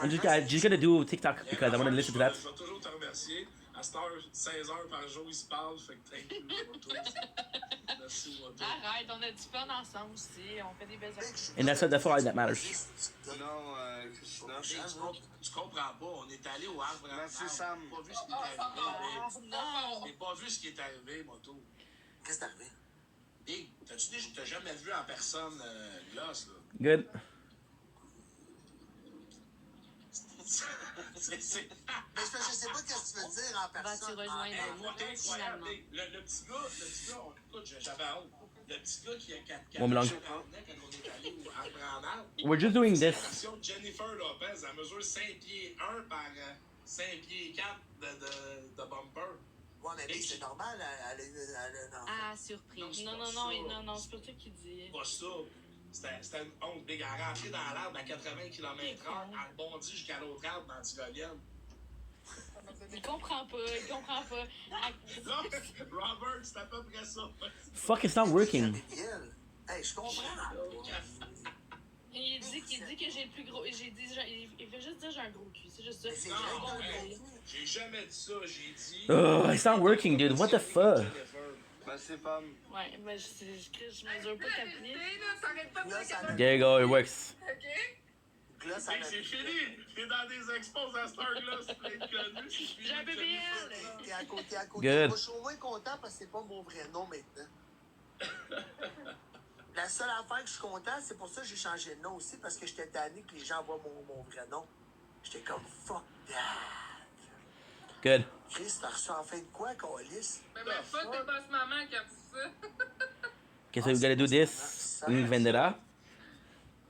I'm just gonna do TikTok because I want to listen to that. Je vais toujours te remercier. À cette heure, 16 heures par jour, ils se parlent, fait que thank you, Moto. Merci, Moto. Arrête, on a du fun ensemble aussi. On fait des belles activités. And that's all that matters. Non, Christina. Tu comprends pas, on est allé au Havre. Merci, Sam. J'ai pas vu ce qui est arrivé. Non! J'ai pas vu ce qui est arrivé, Moto. Qu'est-ce qui est arrivé? Big, t'as jamais vu en personne Gloss, là? Good. c'est... Mais je sais pas ce que tu veux dire en personne. Vas-tu rejoindre Hey, le moto finalement? Le petit gars, écoute, j'avais honte. Le petit gars qui a Mon blanc. quand on est allé au Arbre We're just doing La this. version de Jennifer Lopez, elle mesure 5 pieds 1 par 5 pieds 4 de bumper. Ouais, mais Big, c'est normal, elle a eu un enfant. Ah, surprise. Non, c'est pas ça qu'il dit. Pas ça. C'était une honte, Big. Elle rentrait dans l'arbre à 80 km/h, elle rebondit jusqu'à l'autre arbre dans Tigolienne. Il comprend pas. Ah, Là, Robert, c'est à peu près ça. Fuck, it's not working. Gabriel. Hey, je comprends. il dit que j'ai le plus gros. Il fait juste dire que j'ai un gros cul. C'est juste ça. Mais c'est Non, vrai, hey, j'ai jamais dit ça, j'ai dit... Oh, it's not working, dude. What the fuck? Merci, femme. Ouais, mais je mesure pas 4 pieds. T'arrêtes pas de dire qu'elle a- There you go, it works. OK? Gloss, Hey, c'est fini! T'es dans des expos à Star Gloss, plein de connus, c'est fini. J'ai un BBL! T'es à côté. Good. Moi, je suis au moins content parce que c'est pas mon vrai nom maintenant. La seule affaire que je suis content, c'est pour ça que j'ai changé de nom aussi, parce que j'étais tanné que les gens voient mon vrai nom. J'étais comme fuck that. Good. Chris, t'as reçu enfin de quoi, Calis? Mais ma faute de boss maman qui a dit ça. Okay, so we gotta do this. Vendetta.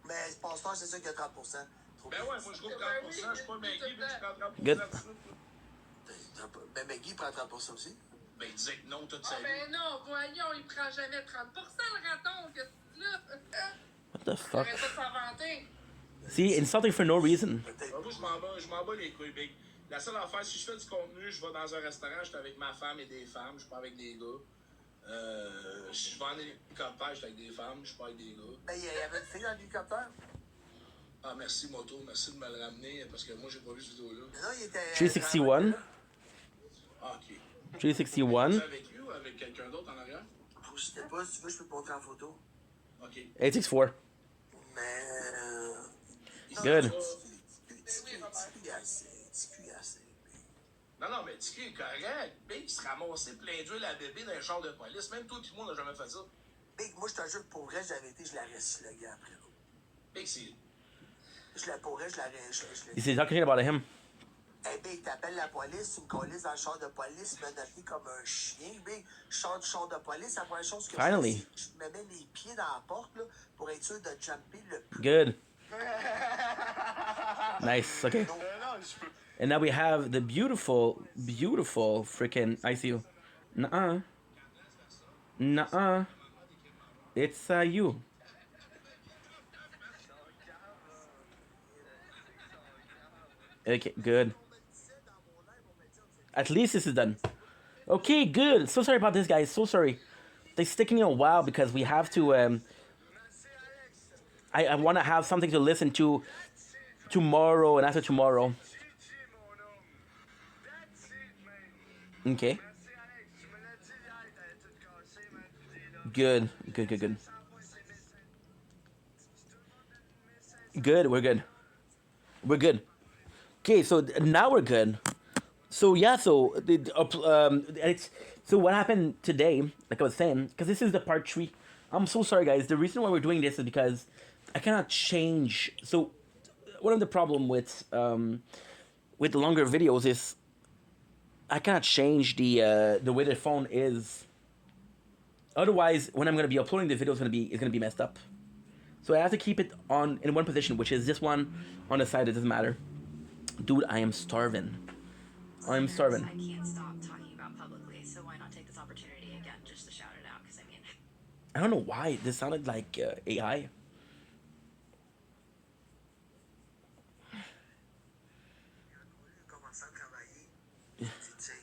Mais le passeport, c'est ça qui a 30%. Trop Ben bien. ouais, moi je trouve 30%, je suis pas Maggie, mais je prends 30% Good. de ça. Ben, Maggie prend 30% aussi. Ben, il disait que non toute Ah sa vie. ben non, voyons, il prend jamais 30% le raton, qu'est-ce que tu là? What the fuck? Arrête pas de s'inventer. See, insulting for no reason. Peut-être. Moi, je m'en bats les couilles, Big. La seule affaire, si je fais du contenu, je vais dans un restaurant, je suis avec ma femme et des femmes, je suis pas avec des gars. Si je vais en hélicoptère, je suis avec des femmes, je suis pas avec des gars. Ben, il y avait une fille dans l'hélicoptère. Ah, merci, Moto, merci de me le ramener, parce que moi, j'ai pas vu cette vidéo-là. Mais non, il était. 361. Ah, ok. 361. C'est avec lui ou avec quelqu'un d'autre en arrière? Je sais pas, si tu veux, je peux te montrer en photo. Ok. 864. Mais. Good. Non, mais Tiki est correct. Big, il se ramassait plein d'huile à bébé dans un char de police. Même toi, tout le monde n'a jamais fait ça. Big, moi, je te jure que pour vrai, j'avais été, je l'aurais slugué après. Big, c'est... Je la pourrais, je l'aurais. This is talking about him. Hey, Big, t'appelles la police, tu me colles dans le char de police, tu me noté comme un chien, Big. Je sors du char de police, la première chose que Finally. je me mets les pieds dans la porte, là, pour être sûr de jumper le plus. Good. Nice. Okay. Non, je peux. And now we have the beautiful freaking ICU. Nuh-uh. Nuh-uh. It's you. Okay, good. At least this is done. Okay, good. So sorry about this, guys. So sorry. it's taking a while because we have to. I want to have something to listen to tomorrow and after tomorrow. Okay. Good. Good. Good. Good. Good. We're good. We're good. Okay, so now we're good. So yeah, it's so what happened today, like I was saying, because this is the part 3. I'm so sorry, guys. The reason why we're doing this is because I cannot change. So one of the problem with the longer videos is I cannot change the way the phone is. Otherwise, when I'm gonna be uploading the video, it's gonna be messed up. So I have to keep it on in one position, which is this one on the side. It doesn't matter. Dude, I am starving. I'm starving. I can't stop talking about publicly, so why not take this opportunity again just to shout it out? Because I mean, I don't know why this sounded like AI. Commencer à travailler. Tu sais,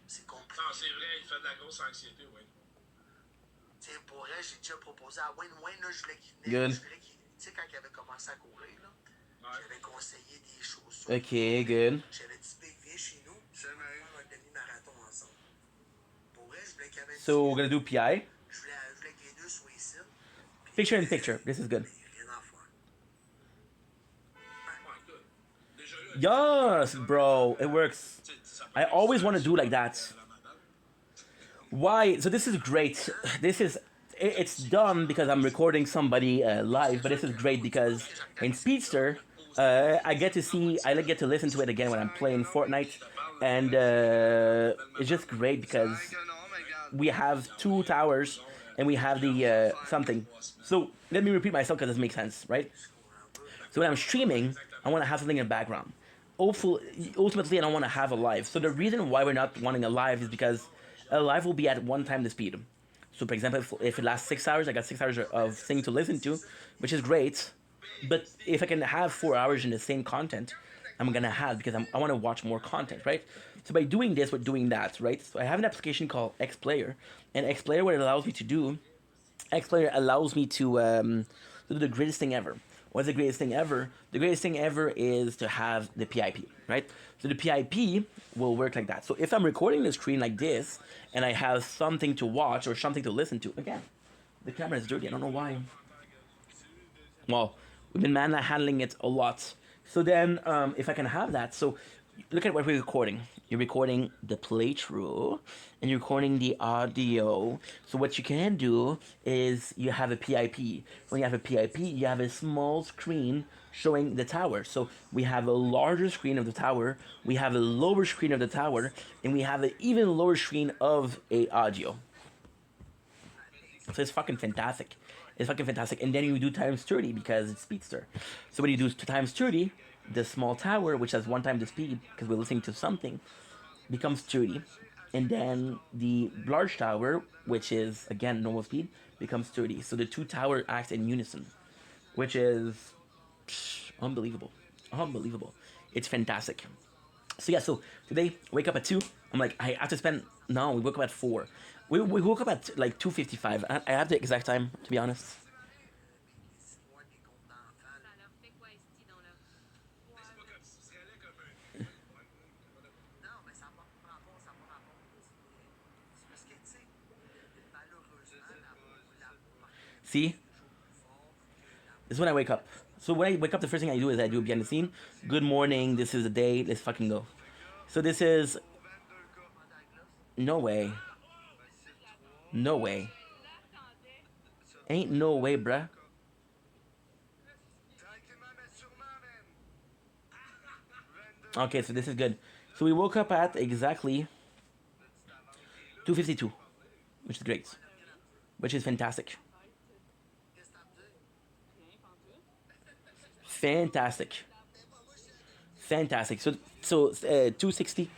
c'est compliqué. Non, c'est vrai, il fait de la grosse anxiété, oui. Tu sais, pour elle, j'ai déjà proposé à Wayne. Wayne, là, je voulais qu'il Good. venait. Je voulais qu'il. Tu sais, quand il avait commencé à courir, là, Ouais. j'avais conseillé des chaussures. Okay, good. J'avais dit, Big, viens chez nous. C'est On va vrai. faire un demi-marathon ensemble. Pour elle, je voulais qu'il y avait. So we're gonna do PI. Je voulais que les deux soient ici. Puis, Picture in picture. This is good. mais rien à faire. Ouais, good. Déjà là, Yes, bro, it works. I always want to do like that. Why? So this is great. This is it's done because I'm recording somebody live, but this is great because in Speedster, I get to listen to it again when I'm playing Fortnite, and it's just great because we have 2 towers and we have the something. So let me repeat myself because this makes sense, right? So when I'm streaming, I want to have something in the background. Ultimately, I don't want to have a live. So the reason why we're not wanting a live is because a live will be at 1 time the speed. So for example, if it lasts 6 hours, I got 6 hours of thing to listen to, which is great. But if I can have 4 hours in the same content, I'm gonna have because I want to watch more content, right? So by doing this, we're doing that, right? So I have an application called XPlayer, and XPlayer, what it allows me to do, XPlayer allows me to do the greatest thing ever. What's the greatest thing ever? The greatest thing ever is to have the PIP, right? So the PIP will work like that. So if I'm recording the screen like this, and I have something to watch or something to listen to, again, the camera is dirty. I don't know why. Well, we've been handling it a lot. So then, if I can have that, so look at what we're recording. You're recording the playthrough, and you're recording the audio. So what you can do is you have a PIP. When you have a PIP, you have a small screen showing the tower. So we have a larger screen of the tower, we have a lower screen of the tower, and we have an even lower screen of a audio. So it's fucking fantastic. It's fucking fantastic. And then you do times 30 because it's Speedster. So when you do 2 times 30, the small tower, which has 1 time the speed, because we're listening to something, becomes 30. And then the large tower, which is, again, normal speed, becomes 30. So the 2 towers act in unison, which is unbelievable. Unbelievable. It's fantastic. So yeah, so today, wake up at 2. I'm like, I have to spend... No, we woke up at 4. We woke up at like 2:55. I have the exact time, to be honest. See? This is when I wake up. So when I wake up, the first thing I do is I do a behind the scene. Good morning, this is the day, let's fucking go. So this is... No way. No way. Ain't no way, bruh. Okay, so this is good. So we woke up at exactly 2:52, which is great. Which is fantastic. Fantastic. Fantastic. So 2:60,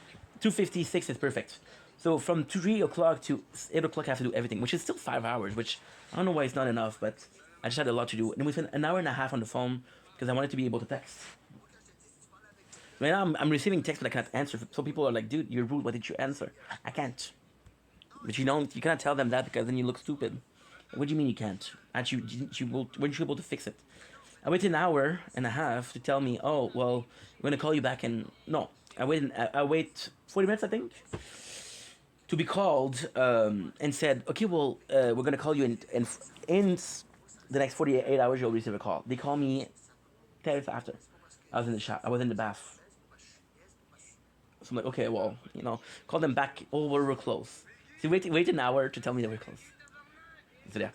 2:56 is perfect. So from 3 o'clock to 8 o'clock I have to do everything, which is still 5 hours, which I don't know why it's not enough, but I just had a lot to do. And we spent an hour and a half on the phone because I wanted to be able to text. Right now I'm receiving text but I can't answer. So people are like, dude, you're rude, why did you answer? I can't. But you don't. You cannot tell them that because then you look stupid. What do you mean you can't? Aren't you? Weren't you able to fix it? I waited an hour and a half to tell me. Oh well, we're gonna call you back in. No, I wait 40 minutes, I think, to be called and said, okay, well, we're gonna call you in the next 48 hours. You'll receive a call. They call me 10 minutes after. I was in the shop. I was in the bath. So I'm like, okay, well, call them back. Oh, we're close. So wait an hour to tell me that we're close. So yeah.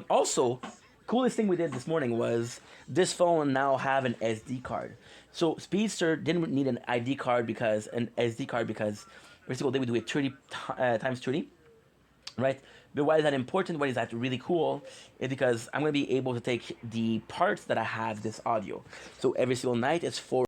Also, coolest thing we did this morning was this phone now have an SD card. So Speedster didn't need an SD card because basically they would do it 30 times 30, right? But why is that important? Why is that really cool? Is because I'm gonna be able to take the parts that I have this audio. So every single night it's 4